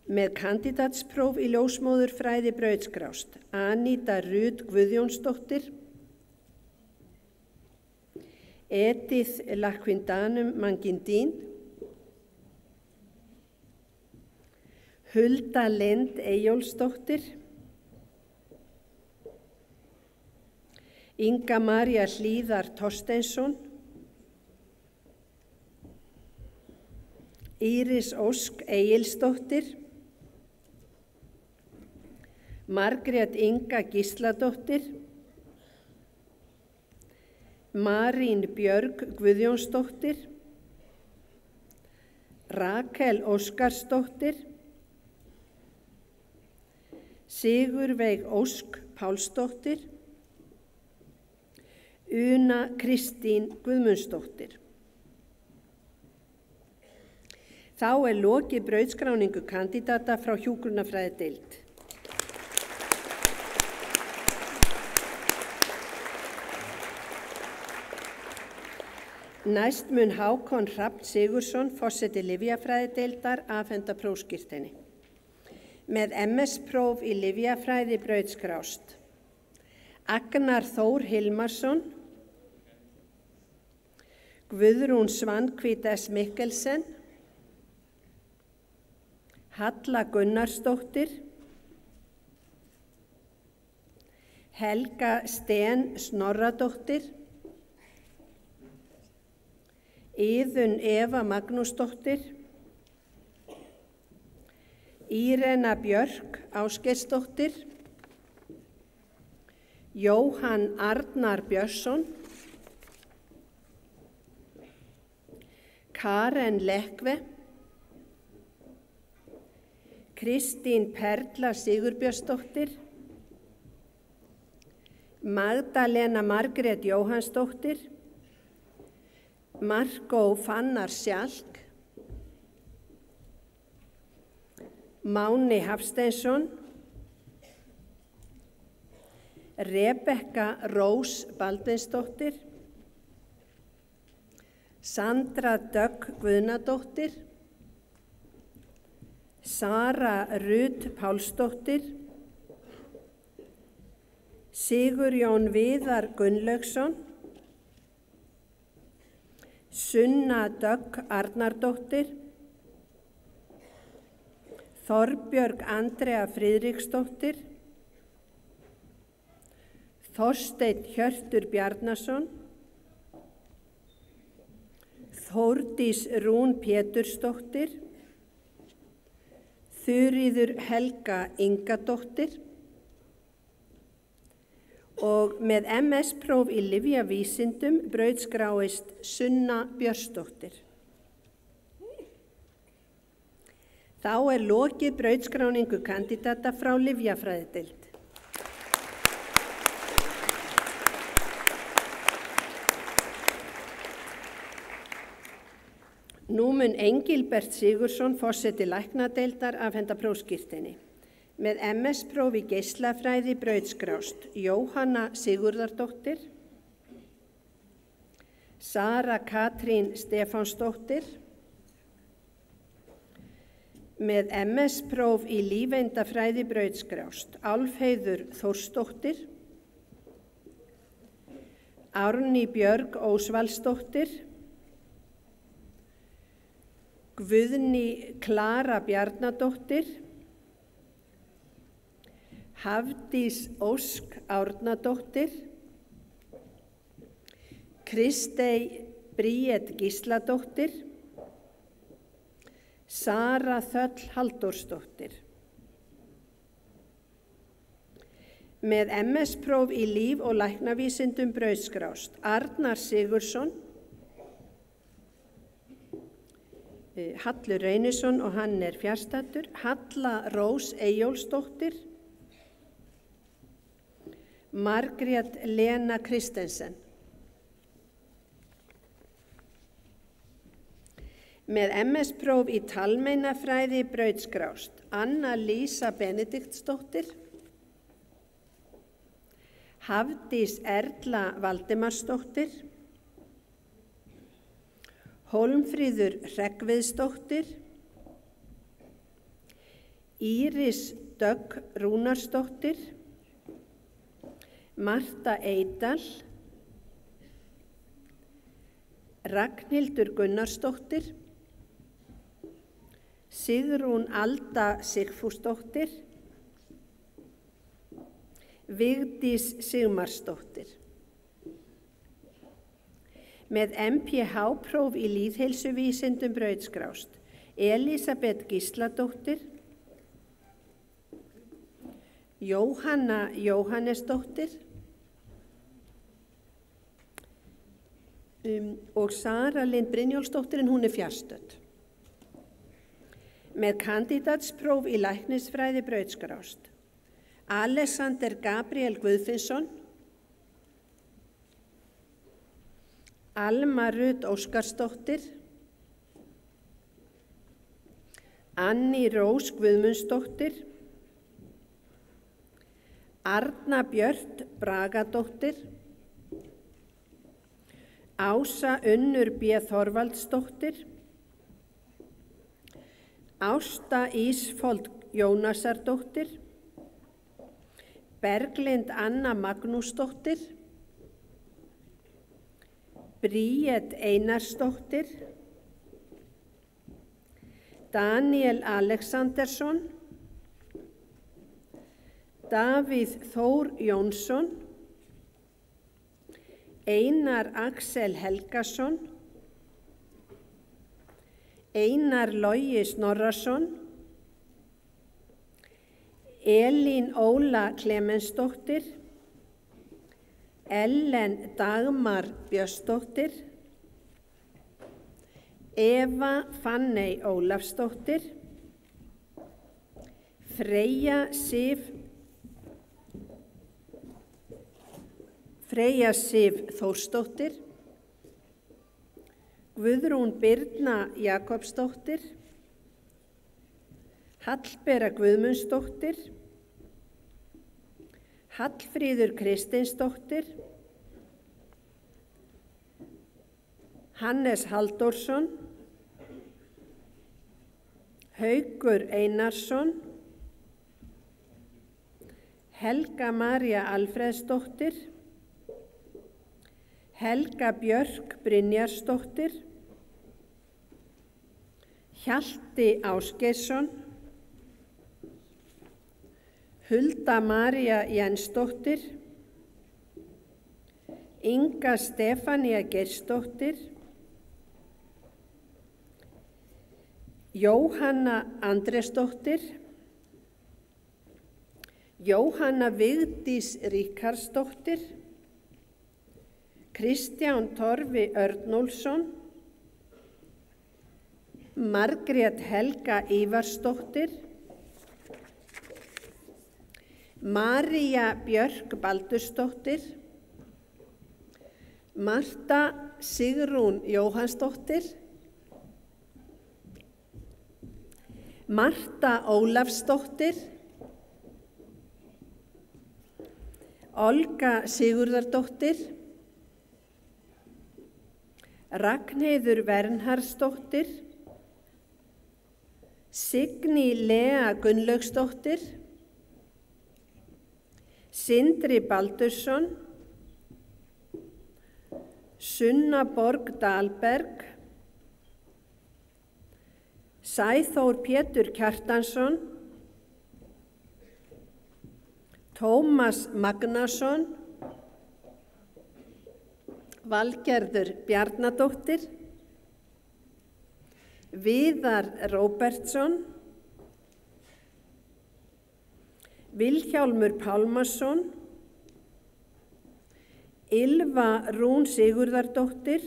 með kandídatspróf í ljósmóðurfræði brautskrást Aníta Rut Guðjónsdóttir, Edith Laquindanum Mangindín, Hulda Lind Eyjólfsdóttir, Inga María Hlíðar Thorsteinsson, Íris Ósk Egilsdóttir, Margrét Inga Gísladóttir, Marín Björg Guðjónsdóttir, Rakel Óskarsdóttir, Sigurveig Ósk Pálsdóttir, Una Kristín Guðmundsdóttir. Þá lokið brautskráningu kandidata frá hjúkrunarfræðideild. Næst mun Hákon Hrafn Sigurðsson, forseti lyfjafræðideildar, afhenda prófskírteini. Með MS-próf í lyfjafræði brautskrást Agnar Þór Hilmarsson, Guðrún Svanhvít S. Mikkelsen, Halla Gunnarsdóttir, Helga Sten Snorradóttir, Iðunn Eva Magnúsdóttir, Írena Björk Ásgeirsdóttir, Jóhann Arnar Björnsson, Karen Lekve, Kristín Perla Sigurbjörnsdóttir, Magdalena Margrét Jóhannsdóttir, Markó Fannar Sjalk, Máni Hafsteinsson, Rebekka Rós Baldvinsdóttir, Sandra Dögg Guðnadóttir, Sara Rut Pálsdóttir, Sigurjón Viðar Gunnlaugsson, Sunna Dögg Arnardóttir, Þorbjörg Andrea Friðriksdóttir, Þorsteinn Hjörtur Bjarnason, Þórdís Rún Pétursdóttir, Þuríður Helga Ingadóttir og með MS-próf í lyfjavísindum brautskráist Sunna Björnsdóttir. Þá lokið brautskráningu kandidata frá lyfjafræðideild. Nú mun Engilbert Sigurðsson, forseti læknadeildar, afhenda prófskírteini. Með MS-próf í geislafræði brautskrást Jóhanna Sigurðardóttir, Sara Katrín Stefánsdóttir. Með MS-próf í lífeindafræði brautskrást Álfheiður Þórsdóttir, Árný Björg Ósvaldsdóttir, Guðný Klara Bjarnadóttir, Hafdís Ósk Árnadóttir, Kristey Bríet Gísladóttir, Sara Þöll Halldórsdóttir. Með MS-próf í líf- og læknavísindum brautskrást Arnar Sigurðsson, Hallur Reynisson og hann fjarstaddur, Halla Rós Eyjólfsdóttir, Margrét Lena Kristensen. Með MS-próf í talmeinafræði brautskrást Anna Lísa Benediktsdóttir, Hafdís Erla Valdimarsdóttir, Hólmfríður Hreggviðsdóttir, Íris Dögg Rúnarsdóttir, Marta Eydal, Ragnhildur Gunnarsdóttir, Sigrún Alda Sigfúsdóttir, Vigdís Sigmarsdóttir. Með MPH-próf í lýðheilsuvísindum brautskrást Elísabet Gísladóttir, Jóhanna Jóhannesdóttir og Sara Lind Brynjólfsdóttir, en hún fjarstödd. Með kandídatspróf í læknisfræði brautskrást Alexander Gabriel Guðfinnsson, Alma Rut Óskarsdóttir, Anný Rós Guðmundsdóttir, Arna Björt Bragadóttir, Ása Unnur B. Þorvaldsdóttir, Ásta Ísfold Jónasardóttir, Berglind Anna Magnúsdóttir, Bríet Einarsdóttir, Daniel Alexandersson, Davíð Þór Jónsson, Einar Axel Helgason, Einar Logi Snorrason, Elín Óla Klemensdóttir, Ellen Dagmar Björnsdóttir, Eva Fanney Ólafsdóttir, Freyja Sif Þórsdóttir, Guðrún Birna Jakobsdóttir, Hallbera Guðmundsdóttir, Hallfríður Kristinsdóttir, Hannes Halldórsson, Haukur Einarsson, Helga María Alfreðsdóttir, Helga Björk Brynjarsdóttir, Hjalti Ásgeirsson, Hulda María Jensdóttir, Inga Stefania Geirsdóttir, Jóhanna Andrésdóttir, Jóhanna Vigdís Ríkharðsdóttir, Kristján Torfi Örnólfsson, Margrét Helga Ívarsdóttir, María Björk Baldursdóttir, Marta Sigrún Jóhannsdóttir, Marta Ólafsdóttir, Olga Sigurðardóttir, Ragnheiður Vernharðsdóttir, Signý Lea Gunnlaugsdóttir, Sindri Baldursson, Sunna Borg Dalberg, Sæþór Pétur Kjartansson, Tómas Magnason, Valgerður Bjarnadóttir, Viðar Róbertsson, Vilhjálmur Pálmason, Ylva Rún Sigurðardóttir,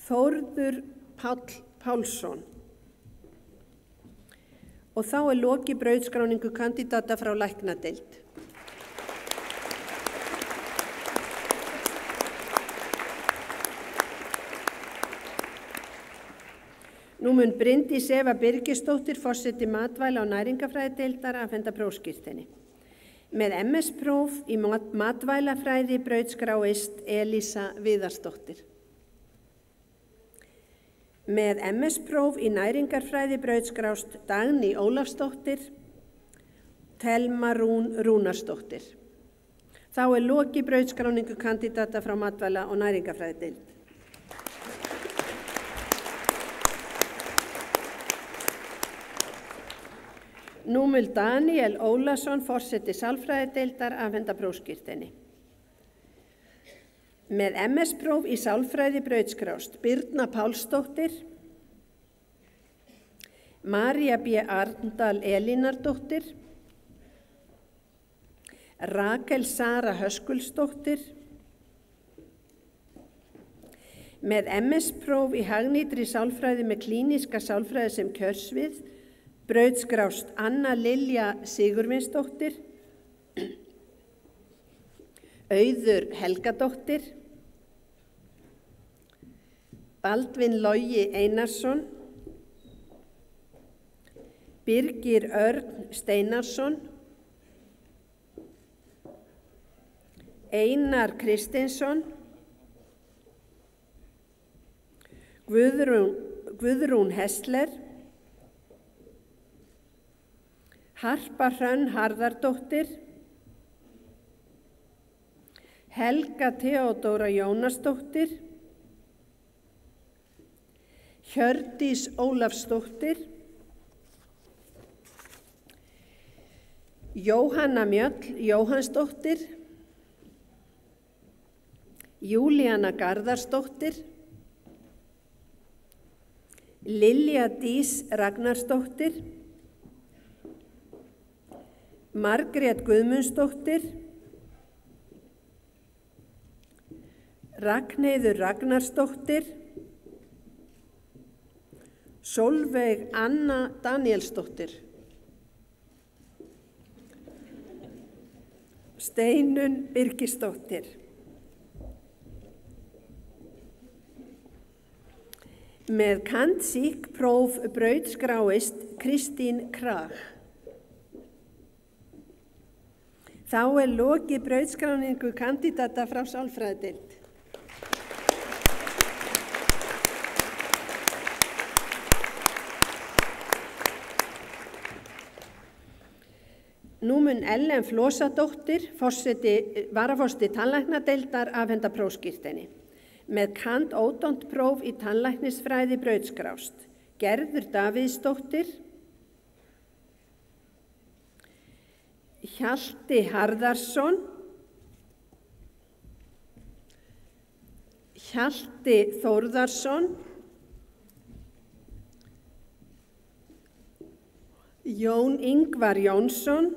Þórður Páll Pálsson. Og þá lokið brautskráningu kandidata frá læknadeild. Nú mun Bryndís Eva Birgisdóttir, forseti matvæla- og næringafræðideildar, afhenda prófskírteini. Með MS-próf í matvælafræði brautskráist Elísa Viðarsdóttir. Með MS-próf í næringarfræði brautskrást Dagný Ólafsdóttir, Thelma Rún Rúnarsdóttir. Þá lokið brautskráningu kandidata frá matvæla- og næringafræðideild. Nú mun Daniel Ólason, forseti sálfræðideildar, afhenda prófskírteini. Með MS-próf í sálfræði brautskrást Birna Pálsdóttir, María B. Arndal Elínardóttir, Rakel Sara Höskuldsdóttir. Með MS-próf í hagnýtri sálfræði með klíníska sálfræði sem kjörsvið Brautskrást Anna Lilja Sigurvinsdóttir, Auður Helgadóttir, Baldvin Logi Einarsson, Birgir Örn Steinarsson, Einar Kristinsson, Guðrún Hessler, Harpa Hrönn Harðardóttir, Helga Theodóra Jónasdóttir, Hjördís Ólafsdóttir, Jóhanna Mjöll Jóhannsdóttir, Júlíana Garðarsdóttir, Lilja Dís Ragnarsdóttir, Margrét Guðmundsdóttir, Ragnheiður Ragnarsdóttir, Sólveig Anna Danielsdóttir, Steinunn Birgisdóttir. Með kand.psych.próf brautskráist Kristín Krag. Þá lokið brautskráningu kandidata frá sálfræðideild. Nú mun Ellen Flosadóttir, varaforseti tannlæknadeildar, afhenda prófskírteini. Með kand.ódont.próf í tannlæknisfræði brautskrást Gerður Davíðsdóttir, Hjalti Harðarsson, Hjalti Þórðarsson, Jón Ingvar Jónsson,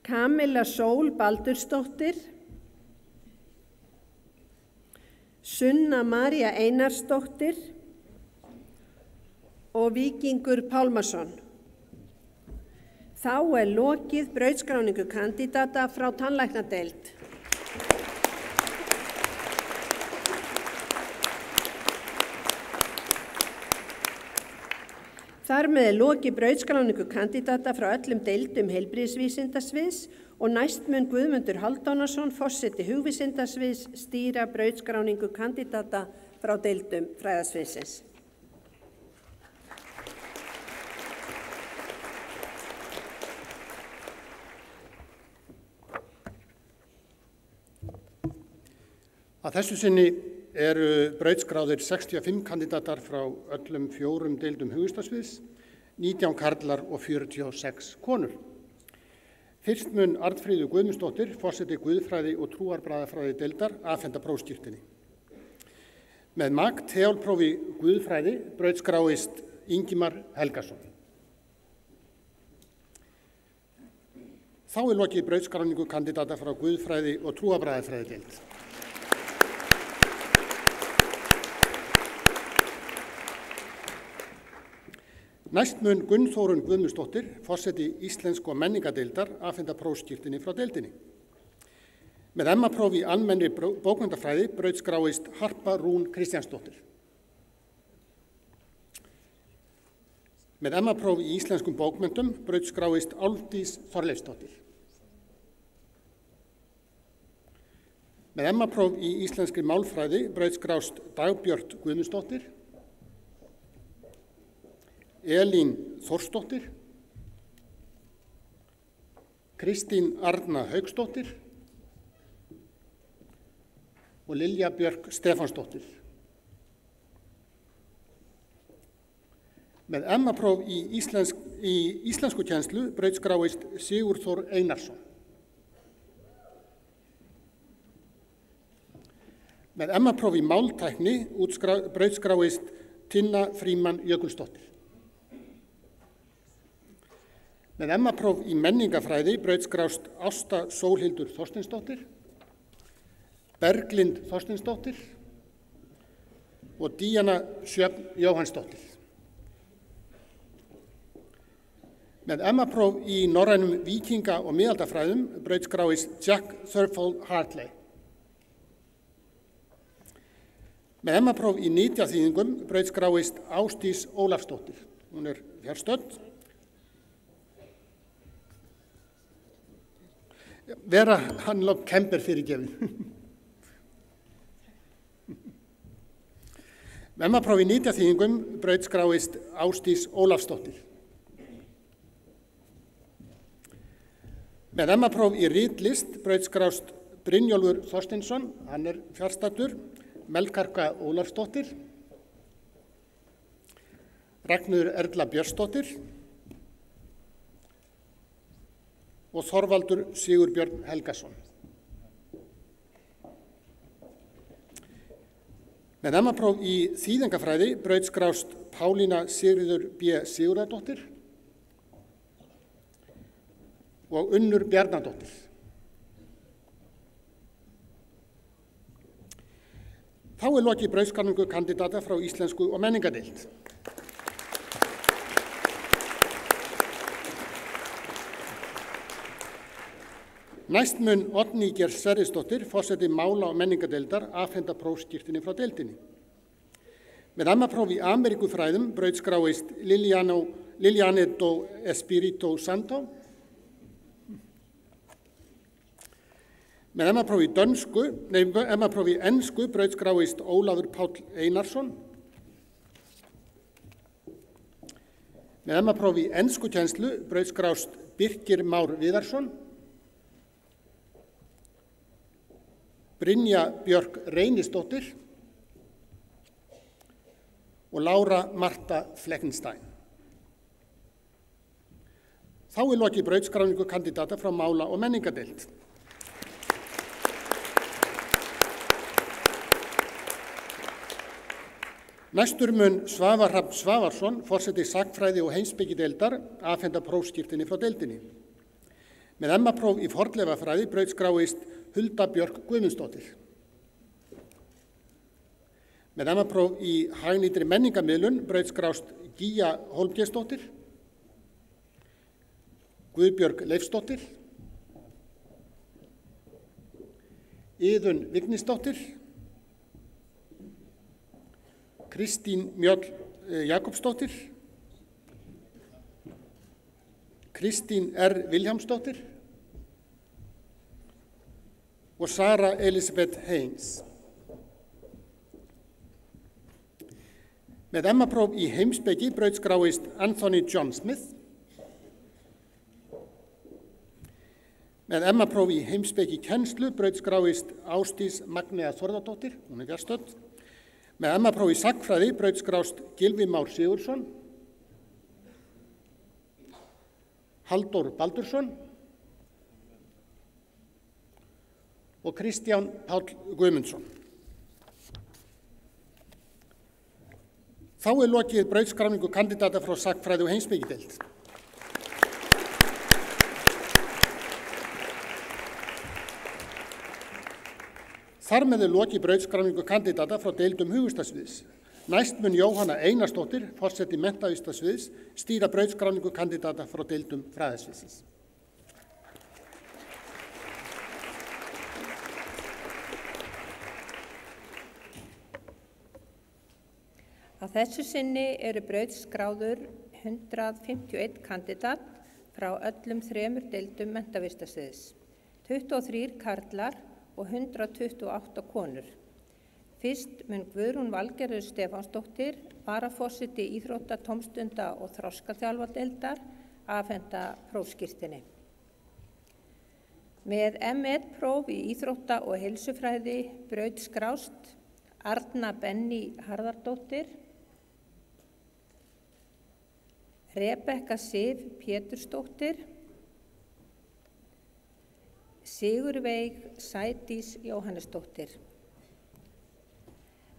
Kamilla Sól Baldursdóttir, Sunna María Einarsdóttir og Víkingur Pálmason. Þá lokið brautskráningu kandidata frá tannlæknadeild. Þar með lokið brautskráningu kandidata frá öllum deildum heilbrigðisvísindasviðs og næst mun Guðmundur Hálfdánason, forseti hugvísindasviðs, stýra brautskráningu kandidata frá deildum fræðasviðsins. Að þessu sinni eru brautskráðir 65 kandidatar frá öllum 4 deildum hugvísindasviðs, 19 karlar og 46 konur. Fyrst mun Arnfríður Guðmundsdóttir, forseti guðfræði og trúarbragðafræði deildar, afhenda prófskírteini. Með MAG-TEOL-prófi guðfræði brautskráist Ingimar Helgason. Þá lokið brautskráningu kandidata frá guðfræði og trúarbragðafræði deild. Næst mun Gunnþórunn Guðmundsdóttir, forseti íslensku og menningadeildar, afhenda prófskírteini frá deildinni. Með MA-prófi í almennri bókmenntafræði brautskráist Harpa Rún Kristjánsdóttir. Með MA-prófi í íslenskum bókmenntum brautskráist Álfdís Þorleifsdóttir. Með MA-próf í íslenskri málfræði brautskrást Dagbjört Guðmundsdóttir, Elín Þórsdóttir, Kristín Arna Hauksdóttir og Lilja Björk Stefánsdóttir. Með MA-próf í íslenskukennslu brautskráist Sigurþór Einarsson. Með MA-próf í máltækni brautskráist Tinna Frímann Jökulsdóttir. Með MA-próf í menningafræði brautskrást Ásta Sólhildur Þorsteinsdóttir, Berglind Þorsteinsdóttir, og Díana Sjöfn Jóhannsdóttir. Með MA-próf í norrænum víkinga- og miðaldafræðum brautskráist Jack Thurfold Hartley. Með MA-próf í nytjaþýðingum brautskráist Ásdís Ólafsdóttir. Hún er fjarstödd. Vera Hanlop Kemper fyrirgefin. Með MA-próf í nytjaþýðingum brautskráist Ásdís Ólafsdóttir. Með MA-próf í ritlist brautskrást Brynjólfur Þorsteinsson, hann er fjarstaddur, Melkarka Ólafsdóttir, Ragnheiður Erla Björnsdóttir og Þorvaldur Sigurbjörn Helgason. Með MA-próf í þýðingafræði brautskrást Pálína Sigríður B. Sigurðardóttir og Unnur Bjarnadóttir. Þá er lokið brautskráningu kandidata frá íslensku og menningadeild. Næst mun Oddný G. Sverrisdóttir, forseti mála- og menningadeildar, afhenda prófskírteini frá deildinni. Með MA-próf í Ameríkufræðum brautskráist Liliane do Espírito Santo. Með MA-próf í ensku brautskráist Ólafur Páll Einarsson. Með MA-próf í enskukennslu brautskrást Birkir Már Viðarsson, Brynja Björk Reynisdóttir og Lára Marta Fleckenstein. Þá er lokið brautskráningu kandidata frá mála- og menningadeild. Næstur mun Svavar Hrafn Svavarsson, forseti sagnfræði- og heimspekideildar, afhenda prófskírteini frá deildinni. Með MA-próf í fornleifafræði brautskráist Hulda Björk Guðmundsdóttir. Með MA-próf í hagnýtri menningarmiðlun brautskrást Gíja Hólmgeirsdóttir, Guðbjörg Leifsdóttir, Iðunn Vignisdóttir, Kristín Mjöll Jakobsdóttir, Kristín R. Vilhjálmsdóttir og Sara Elisabeth Haynes. Með MA-próf í heimspeki brautskráist Anthony John Smith. Með MA-próf í heimspeki kennslu brautskráist Ásdís Magnea Þórðardóttir, hún er fjarstödd. Með MA-próf í sagnfræði brautskrást Gylfi Már Sigurðsson, Halldór Baldursson og Kristján Páll Guðmundsson. Þá er lokið brautskráningu kandidata frá sagnfræði- og heimspekideild. Þar með er lokið brautskráningu kandidata frá deildum hugvistasviðs. Næst mun Jóhanna Einarsdóttir, forseti menntavísindasviðs, stýra brautskráningu kandidata frá deildum fræðasviðsins. Að þessu sinni eru brautskráður 151 kandidat frá öllum 3 deildum menntavísindasviðs, 23 karlar og 128 konur. Fyrst mun Guðrún Valgerður Stefánsdóttir, varaforseti íþrótta, tómstunda og þroskaþjálfadeildar, afhenda prófskírteini. Með M1-próf í íþrótta- og heilsufræði brautskrást Arna Benný Harðardóttir, Rebekka Sif Pétursdóttir, Sigurveig Sædís Jóhannesdóttir.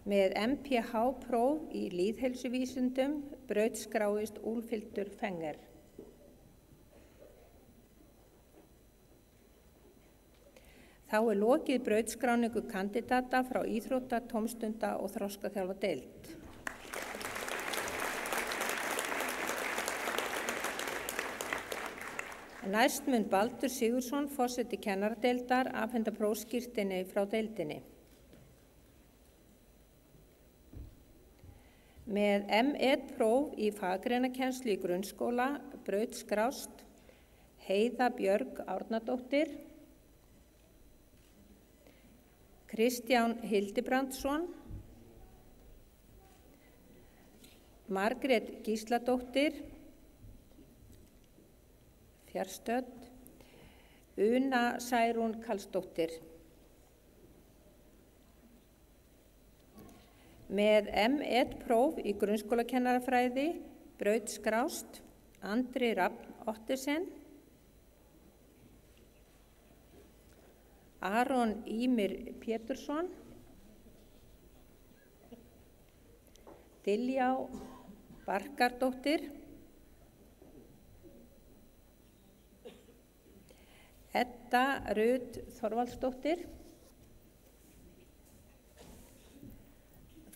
Með MPH-próf í lýðheilsuvísindum brautskráist Úlfhildur Fenger. Þá er lokið brautskráningu kandidata frá íþrótta, tómstunda og þroskaþjálfadeild. Næst mun Baldur Sigurðsson, forseti kennaradeildar, afhenda prófskírteini frá deildinni. Með M1-próf í fagreinakennslu í grunnskóla brautskrást Heiða Björg Árnadóttir, Kristján Hildibrandsson, Margrét Gísladóttir, fjarstödd, Una Særún Karlsdóttir. Með M1-próf í grunnskólakennarafræði brautskrást Andri Rafn Ottesen, Aron Ýmir Pétursson, Diljá Barkardóttir, Edda Rut Þorvaldsdóttir,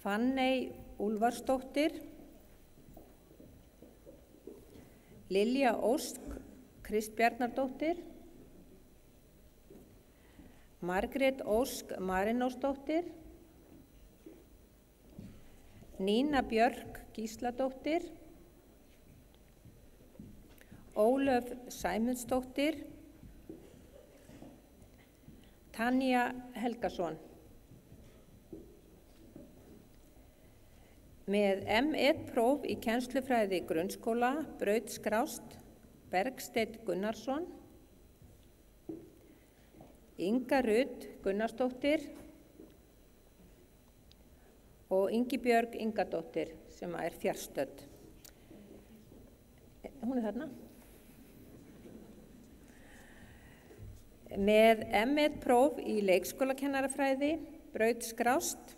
Fanney Úlfarsdóttir, Lilja Ósk Kristbjarnardóttir, Margrét Ósk Marinósdóttir, Nína Björk Gísladóttir, Ólöf Sæmundsdóttir, Tanja Helgason. Með M1-próf í kennslufræði grunnskóla brautskrást Bergsteinn Gunnarsson, Inga Rut Gunnarsdóttir og Ingibjörg Ingadóttir sem er fjarstödd. Hún er þarna. Með M1-próf í leikskólakennarafræði brautskrást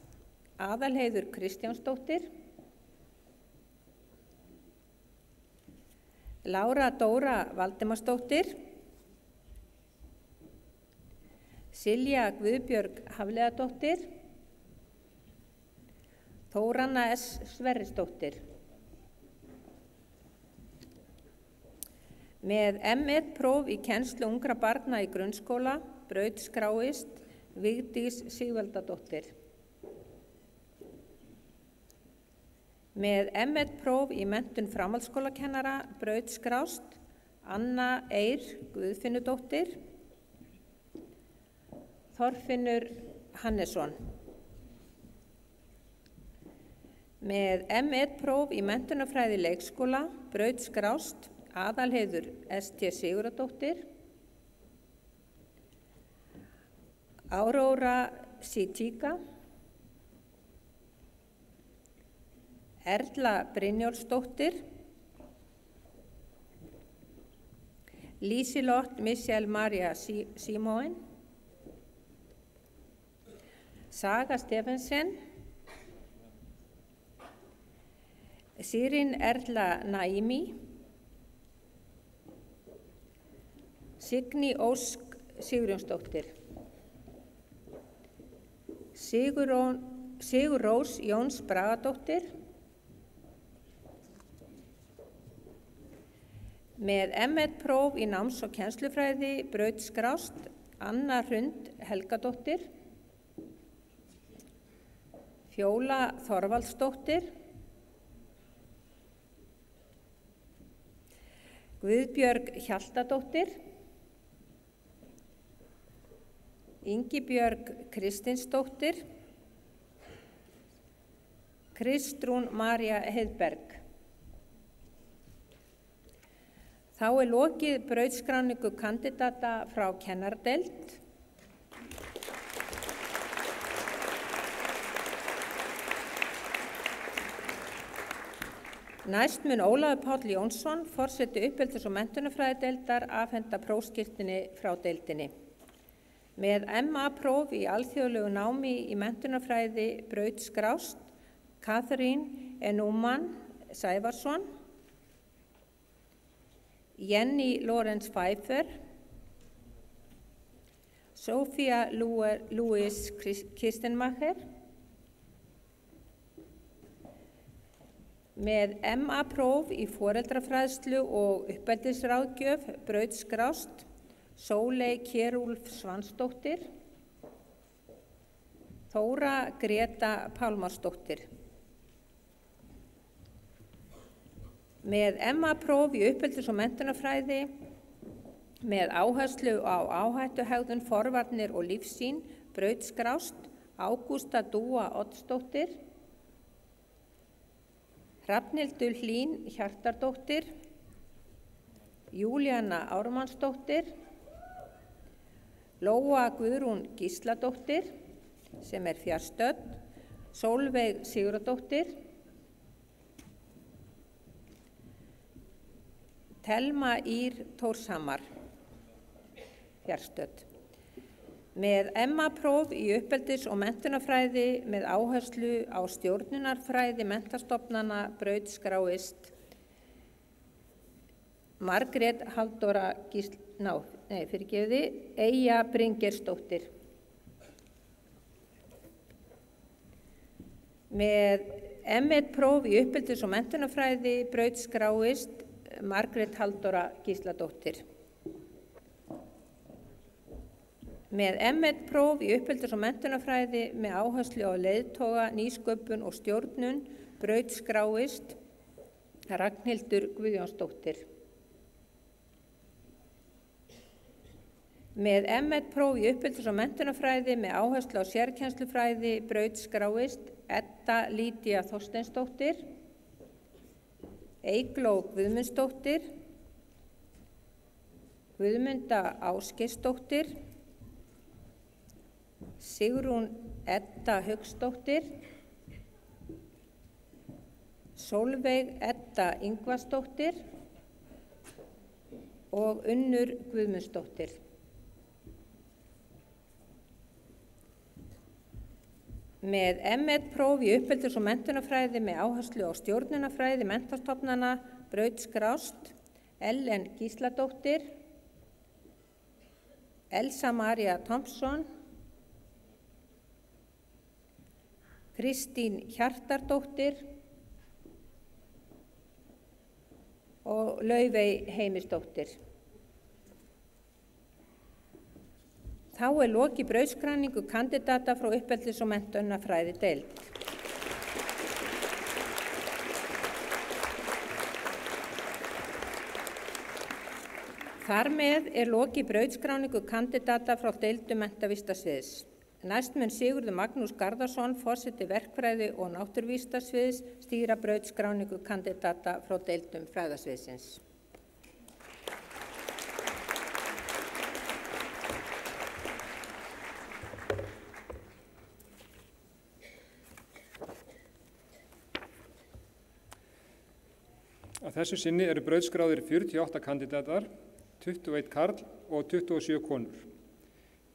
Aðalheiður Kristjánsdóttir, Lára Dóra Valdimarsdóttir, Silja Guðbjörg Hafliðadóttir, Þóranna S. Sverrisdóttir. Með M1-próf í kennslu ungra barna í grunnskóla brautskráist Vigdís Sigvaldadóttir. Með M1-próf í menntun framhaldsskólakennara brautskrást Anna Eir Guðfinnudóttir, Þorfinnur Hannesson. Með M1-próf í menntunarfræði leikskóla brautskrást Aðalheiður S.T. Sigurðardóttir, Áróra Sítíka, Erla Brynjólfsdóttir, Lísilott Michelle Maria Simóen, Saga Stephensen, Sirin Erla Naimi, Signý Ósk Sigurjónsdóttir, Sigurrós Jóns Bragadóttir. Með M1-próf í náms- og kennslufræði brautskrást Anna Hrund Helgadóttir, Fjóla Þorvaldsdóttir, Guðbjörg Hjaltadóttir, Ingibjörg Kristinsdóttir, Kristrún María Heiðberg. Þá er lokið brautskráningu kandidata frá kennardeild. Næst mun Ólafur Páll Jónsson, forseti uppeldis- og menntunarfræðideildar, afhenda prófskírteini frá deildinni. Með MA-próf í alþjóðlegu námi í menntunarfræði brautskrást Katrín Enúman Sævarsson, Jenny Lorenz Pfeiffer, Sofía Louise Kistenmacher. Með MA-próf í foreldrafræðslu og uppeldisráðgjöf brautskrást Sóley Kjerúlf Svansdóttir. Þóra Greta Pálmarsdóttir. Með MA-próf í uppeldis- og menntunarfræði með áherslu á áhættuhegðun, forvarnir og lífssýn brautskrást Ágústa Dúa Oddsdóttir. Hrafnhildur Hlín Hjartardóttir. Júlíana Ármannsdóttir. Lóa Guðrún Gísladóttir, sem fjarstödd. Sólveig Sigurðardóttir. Telma Ír Tórshamar, fjarstödd. Með MA-próf í uppeldis- og menntunarfræði með áherslu á stjórnunarfræði menntastofnana brautskráist Margrét Halldóra Eyja Bryngersdóttir. Með M1-próf í uppeldis- og menntunarfræði brautskráist Margrét Halldóra Gísladóttir. Með M1-próf í uppeldis- og menntunarfræði með áherslu á leiðtoga, nýsköpun og stjórnun brautskráist Ragnhildur Guðjónsdóttir. Með M1-próf í uppeldis- og menntunarfræði með áherslu á sérkennslufræði brautskráist Edda Lýdía Þorsteinsdóttir. Eygló Guðmundsdóttir. Guðmunda Ásgeirsdóttir. Sigrún Edda Hauksdóttir. Sólveig Edda Ingvarsdóttir og Unnur Guðmundsdóttir. Með M1-próf í uppeldis- og menntunarfræði með áherslu á stjórnunarfræði menntastofnana brautskrást Ellen Gísladóttir. Elsa María Thompson. Kristín Hjartardóttir og Laufey Heimisdóttir. Þá lokið brautskráningu kandidata frá uppeldis- og menntunarfræði deild. Þar með lokið brautskráningu kandidata frá deildum menntavísindasviðs. Næst mun Sigurður Magnús Garðarsson, forseti verkfræði og náttúruvísindasviðs, stýra brautskráningu kandidata frá deildum fræðasviðsins. Að þessu sinni brautskráðir 48 kandidatar, 21 karl og 27 konur.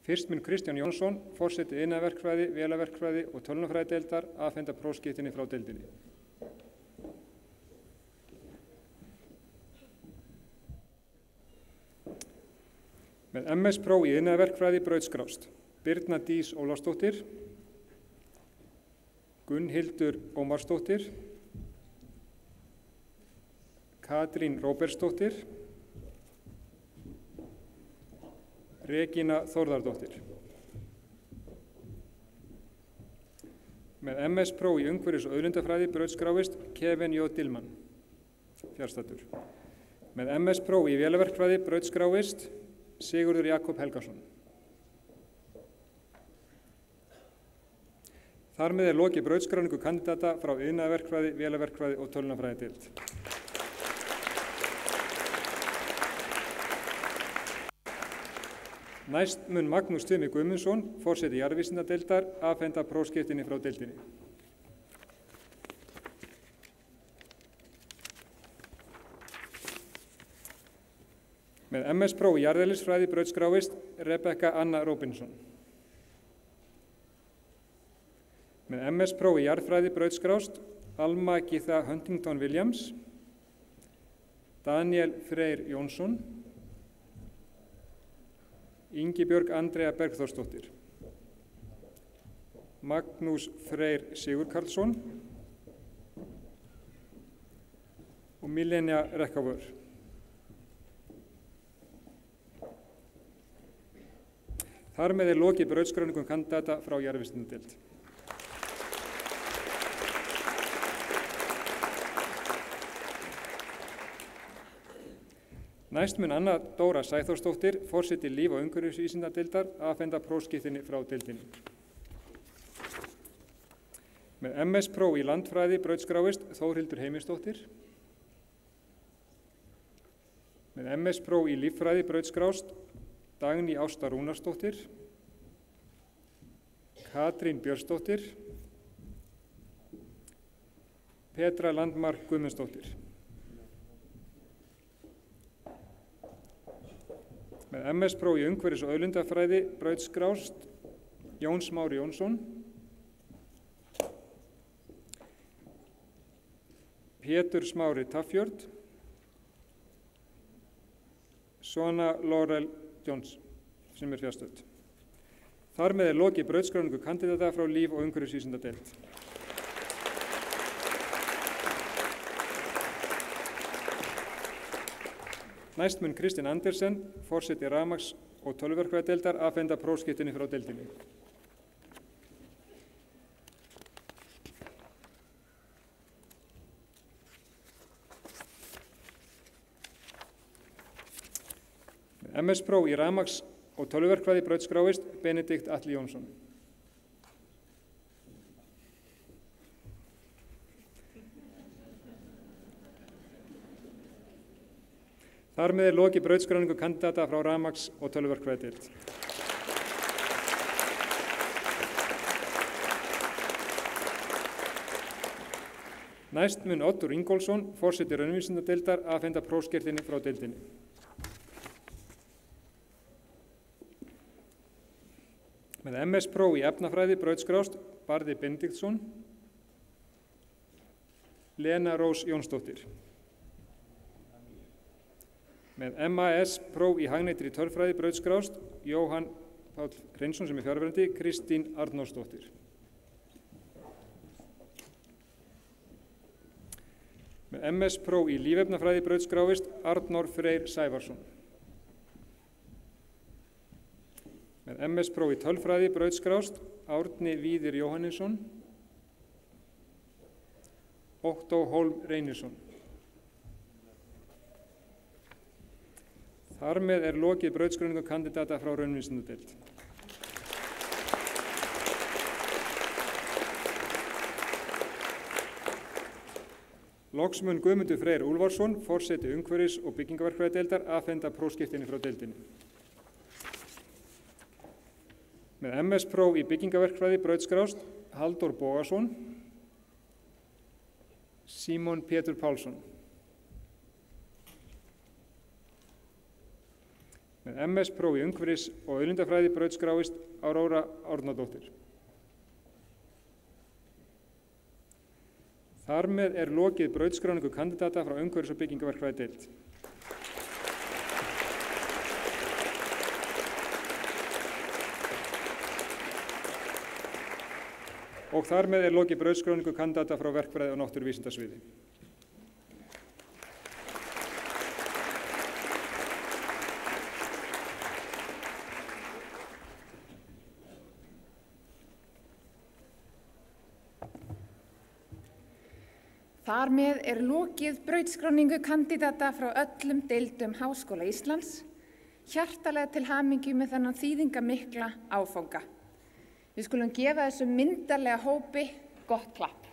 Fyrst mun Kristján Jónsson, forseti iðnaðarverkfræði, vélaverkfræði og tölvunarfræðideildar afhenda prófskírteini frá deildinni. Með MS-próf í iðnaðarverkfræði brautskrást Birna Dís Ólafsdóttir, Gunnhildur Ómarsdóttir, Katrín Róbertsdóttir, Regína Þórðardóttir. Með MS-próf í umhverfis- og auðlindafræði brautskráist Kevin J. Dillmann, fjarstaddur. Með MS-próf í vélaverkfræði brautskráist Sigurður Jakob Helgason. Þar með lokið brautskráningu kandidata frá iðnaðarverkfræði, vélaverkfræði og tölvunarfræðideild. Næst mun Magnús Tumi Guðmundsson, forseti jarðvísindadeildar, afhenda prófskírteini frá deildinni. Með MS-próf í jarðeðlisfræði brautskráist Rebekka Anna Robinson. Með MS-próf í jarðfræði brautskrást Alma Githa Huntington Williams, Daniel Freyr Jónsson, Ingibjörg Andrea Bergþórsdóttir, Magnús Freyr Sigurkarlsson og Milenia Rekkavör. Þar með lokið brautskráningu kandidata frá jarðvísindadeild. Næst mun Anna Dóra Sæþórsdóttir, forseti líf- og umhverfisvísindadeildar, afhenda prófskírteini frá deildinni. Með MS-próf í landfræði brautskráist Þórhildur Heimisdóttir. Með MS-próf í líffræði brautskrást Dagný Ásta Rúnarsdóttir, Katrín Björnsdóttir, Petra Landmark Guðmundsdóttir. Með MS-próf í umhverfis- og auðlindafræði brautskrást Jón Smári Jónsson, Pétur Smári Tafjörd, Svona Laurel Jones, sem fjarstödd. Þar með lokið brautskráningu kandidata frá líf- og umhverfisvísindadeild. Næst mun Kristinn Andersen, forseti rafmagns- og tölvuverkfræðideildar, afhenda prófskírteini frá deildinni. MS-próf í rafmagns- og tölvuverkfræði brautskráist Benedikt Atli Jónsson. Þar með lokið brautskráningu kandidata frá rafmagns- og tölvuverkfræðideild. Næst mun Oddur Ingólfsson, forseti raunvísindadeildar, afhenda prófskírteini frá deildinni. Með MS-próf í efnafræði brautskrást Barði Benediktsson, Lena Rós Jónsdóttir. Með MAS-próf í hagnýttri tölfræði brautskrást Jóhann Páll Hreinsson, sem fjarverandi, Kristín Arnórsdóttir. Með MS-próf í lífefnafræði brautskráist Arnór Freyr Sævarsson. Með MS-próf í tölfræði brautskrást Árni Víðir Jóhannesson, Ottó Hólm Reynisson. Þar með lokið brautskráningu kandidata frá raunvísindadeild. Loks mun Guðmundur Freyr Úlfarsson, forseti umhverfis- og byggingaverkfræðideildar, afhenda prófskírteini frá deildinni. Með MS-próf í byggingaverkfræði brautskrást Halldór Bogason, Símon Pétur Pálsson. Með MS-próf í umhverfis- og auðlindafræði brautskráist Áróra Árnadóttir. Þar með lokið brautskráningu kandidata frá umhverfis- og byggingaverkfræðideild. Og þar með lokið brautskráningu kandidata frá verkfræði og náttúruvísindasviði. Þar með lokið brautskráningu kandidata frá öllum deildum Háskóla Íslands. Hjartalega til hamingju með þennan þýðingamikla áfanga. Við skulum gefa þessum myndarlega hópi gott klapp.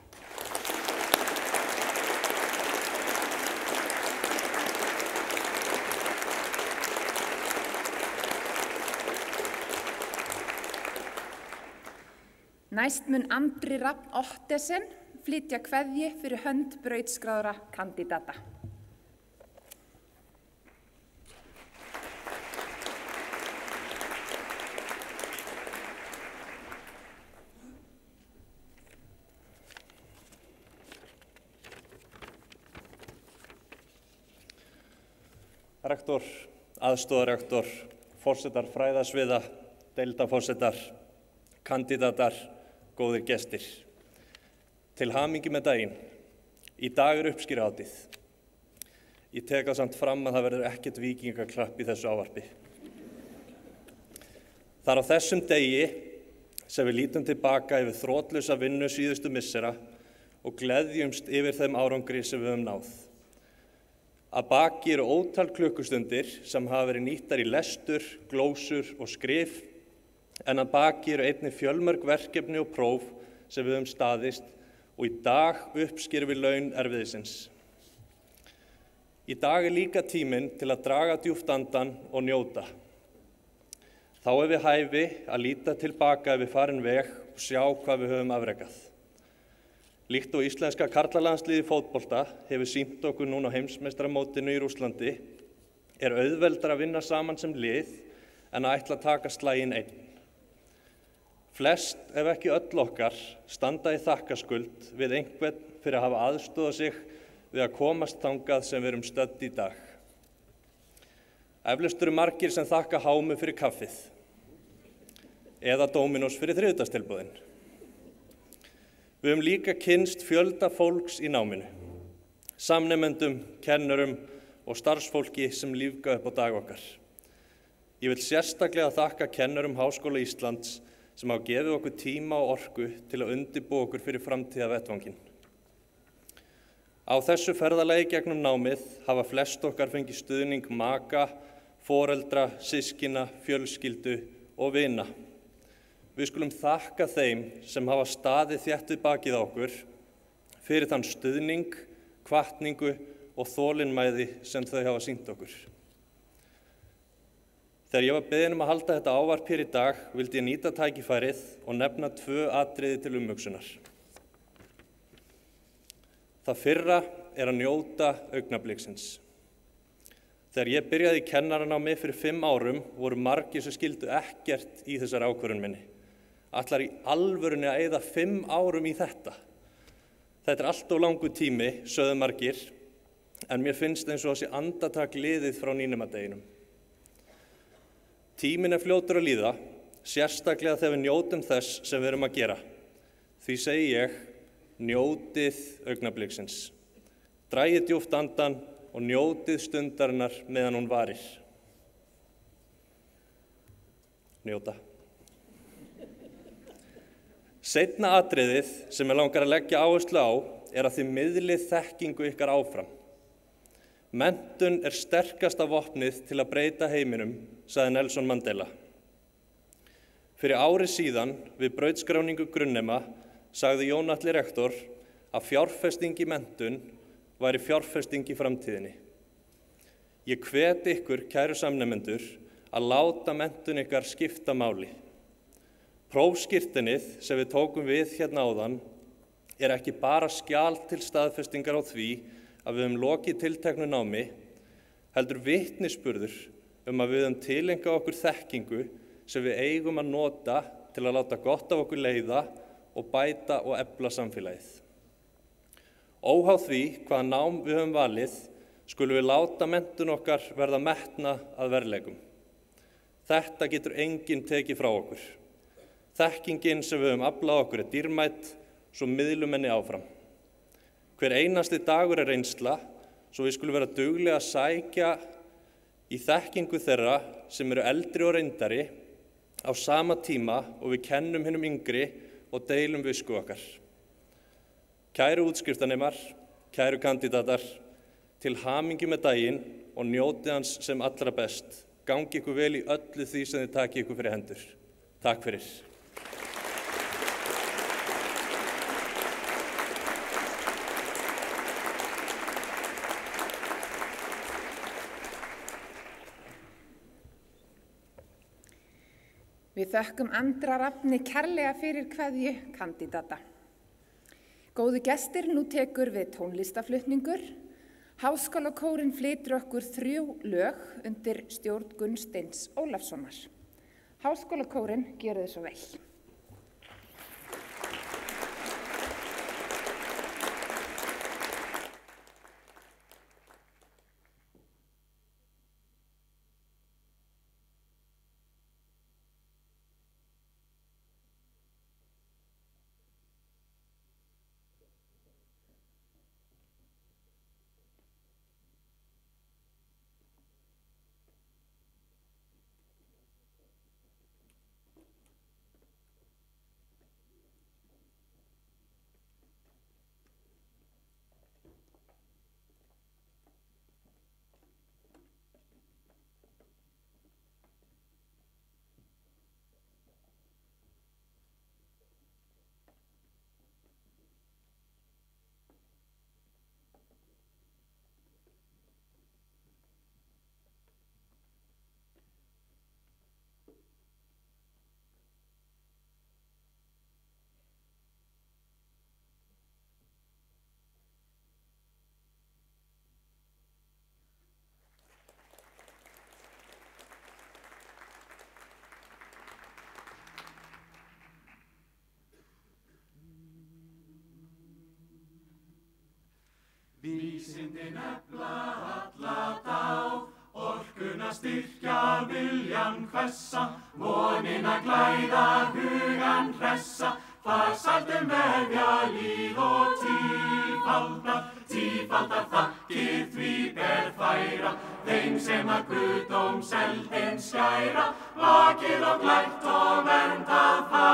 Næst mun Andri Rafn Ottesen flytja kveðju fyrir hönd brautskráðra kandidata. Rektor, aðstoðarrektor, forsetar fræðasviða, deildarforsetar, kandidatar, góðir gestir. Til hamingju með daginn. Í dag uppskeruhátíð. Ég tek það samt fram að það verður ekkert víkingaklapp í þessu ávarpi. Það er á þessum degi sem við lítum tilbaka yfir þrotlausa vinnu síðustu missera og gleðjumst yfir þeim árangri sem við höfum náð. Að baki eru ótal klukkustundir sem hafa verið nýttar í lestur, glósur og skrif, en að baki eru einnig fjölmörg verkefni og próf sem við höfum staðist og í dag uppskerum við laun erfiðisins. Í dag er líka tíminn til að draga djúpt andann og njóta. Þá er við hæfi að líta tilbaka ef við farin veg og sjá hvað við höfum afrekað. Líkt og íslenska karlalandsliðið í fótbolta hefur sýnt okkur núna á heimsmeistaramótinu í Rússlandi, er auðveldara að vinna saman sem lið en að ætla að taka slaginn einn. Flest, ef ekki öll okkar, standa í þakkarskuld við einhvern fyrir að hafa aðstoðað sig við að komast þangað sem við erum stödd í dag. Eflaust eru margir sem þakka Hámu fyrir kaffið eða Dominos fyrir þriðjudagstilboðin. Við höfum líka kynnst fjölda fólks í náminu, samnemendum, kennurum og starfsfólki sem lífga upp á dag okkar. Ég vil sérstaklega þakka kennurum Háskóla Íslands sem hafa gefið okkur tíma og orku til að undirbúa okkur fyrir framtíðarvettvanginn. Á þessu ferðalagi gegnum námið hafa flest okkar fengið stuðning maka, foreldra, systkina, fjölskyldu og vina. Við skulum þakka þeim sem hafa staðið þétt við bakið á okkur fyrir þann stuðning, hvatningu og þolinmæði sem þau hafa sýnt okkur. Þegar ég var beðinn að halda þetta ávarp hér í dag, vildi ég nýta tækifærið og nefna 2 atriði til umhugsunar. Það fyrra er að njóta augnabliksins. Þegar ég byrjaði í kennaranámi fyrir 5 árum voru margir sem skildu ekkert í þessari ákvörðun minni. Ætlar í alvörunni að eyða 5 árum í þetta. Þetta er allt of langur tími, sögðu margir, en mér finnst eins og þessi andartak liðið frá nýnumadeginum. Tíminn er fljótur að líða, sérstaklega þegar við njótum þess sem við erum að gera. Því segi ég, njótið augnabliksins. Dragið djúpt andan og njótið stundarinnar meðan hún varir. Njóta. Seinna atriðið sem ég langar að leggja áherslu á er að þið miðlið þekkingu ykkar áfram. Menntun er sterkasta vopnið til að breyta heiminum, sagði Nelson Mandela. Fyrir ári síðan við brautskráningu grunnnema sagði Jón Atli rektor að fjárfesting í menntun væri fjárfesting í framtíðinni. Ég hvet ykkur, kæru samnemendur, að láta menntun ykkar skipta máli. Prófskírteinið sem við tókum við hérna áðan er ekki bara skjal til staðfestingar á því að við höfum lokið tilteknu námi, heldur vitnisburður að við höfum tileinkað okkur þekkingu sem við eigum að nota til að láta gott af okkur leiða og bæta og efla samfélagið. Óháð því hvaða nám við höfum valið, skulum við láta menntun okkar verða metna að verðleikum. Þetta getur enginn tekið frá okkur. Þekkingin sem við höfum aflað okkur er dýrmæt, svo miðlum henni áfram. Hver einasti dagur er reynsla, svo við skulum vera duglega að sækja í þekkingu þeirra sem eru eldri og reyndari á sama tíma og við kennum hinum yngri og deilum visku okkar. Kæru útskriftanemar, kæru kandidatar, til hamingju með daginn og njótið hans sem allra best. Gangi ykkur vel í öllu því sem þið takið ykkur fyrir hendur. Takk fyrir. Við þökkum Andra Rafni kærlega fyrir kveðju kandidata. Góðu gestir, nú tekur við tónlistaflutningur. Háskólakórinn flytur okkur 3 lög undir stjórn Gunnsteins Ólafssonar. Háskólakórinn gerir þið svo vel. Vísindin efla alla dáð, orkuna styrkja, viljan hvessa, vonina glæða, hugan hressa, farsældum vefja líð og tífaldar þakkir því ber færa, þeim sem að guðdómseldin skæra, vakið og glætt og verndað fá,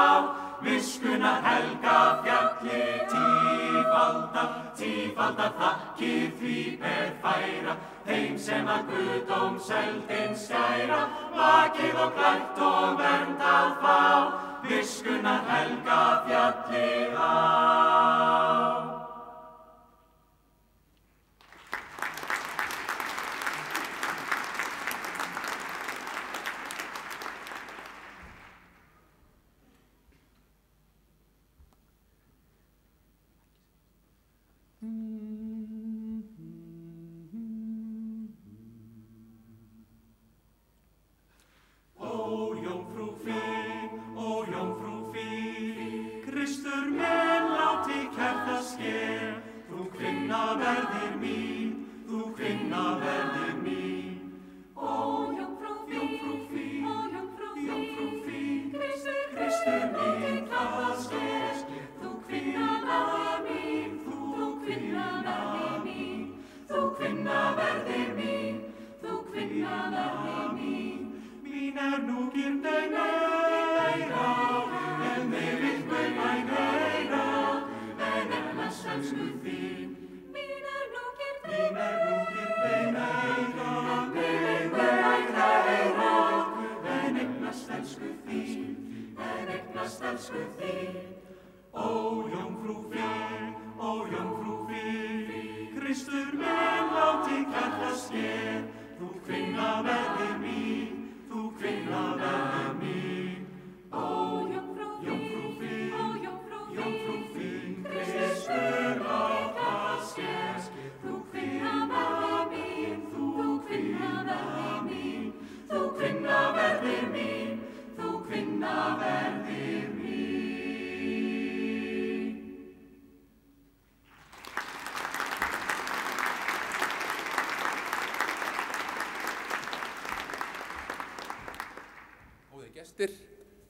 viskunar helga fjalli tífaldar þakkir því ber færa, þeim sem að guðdómseldin skæra, vakið og glætt og verndað fá, viskunar helga fjalli á. Kristur minn láti kærða sker, þú kvinna verðir mín, þú kvinna verðir mín. Ó, jómfrú fín, Kristur minn kærða sker, þú kvinna verðir mín, þú kvinna verðir mín, þú kvinna verðir mín, þú kvinna verðir mín. Mín nú gyrndin meira, en mig vill Guð mæn heyra, en efnast elsku þín. Mín nú gyrndin meira, en mig vill Guð mæn heyra, en efnast elsku þín, en efnast elsku þín. Ó, jómfrú fín, Kristur minn láti kærða sker, þú kvinna verðir mín, þú kvinna verðir mín. Ó, jómfrú fín, Kristur láta sker, þú kvinna verðir mín, þú kvinna verðir mín, þú kvinna verðir mín, þú kvinna verðir mín. Gestir,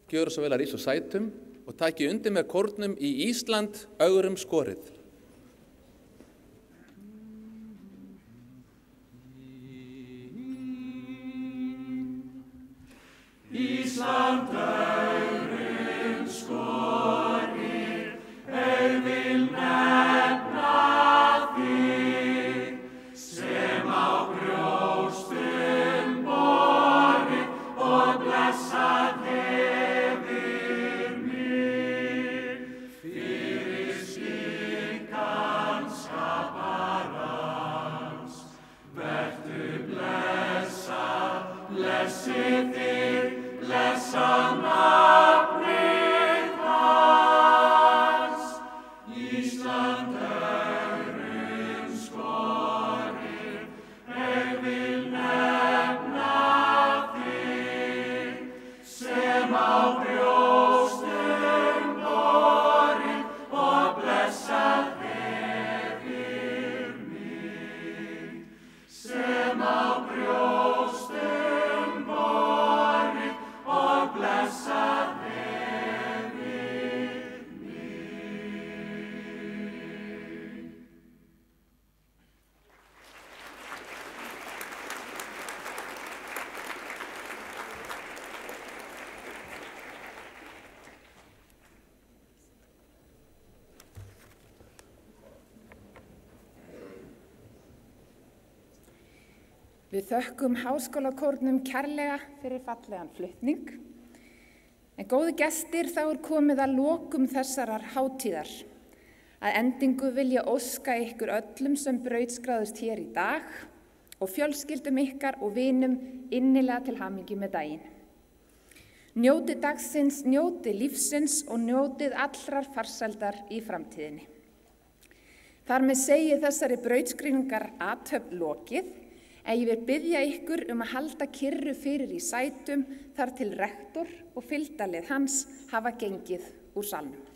gjöru svo vel að rísa úr sætum og taki undir með kórnum í Ísland ögrum skorið. Ísland ögrum skorið, vil nefna þig, sem á brjóstum borið og blessað hefur mig, fyrir skikkan skaparans. Vertu blessað, blessið þig, blessa nafnið hans. Ísland ögrum skorið, vil nefna þig, sem á brjóstum borið og blessað hefur mig, sem á brjóstum borið og blessað hefur mig. Við þökkum Háskólakórnum kærlega fyrir fallegan flutning. En góði gestir, þá komið að lokum þessarar hátíðar. Að endingu vil ég óska ykkur öllum sem brautskráðust hér í dag og fjölskyldum ykkar og vinum innilega til hamingju með daginn. Njótið dagsins, njótið lífsins og njótið allrar farsældar í framtíðinni. Þar með segi þessari brautskrýningar athöfn lokið, en ég vil biðja ykkur að halda kyrru fyrir í sætum þar til rektor og fylgdarlið hans hafa gengið úr salnum.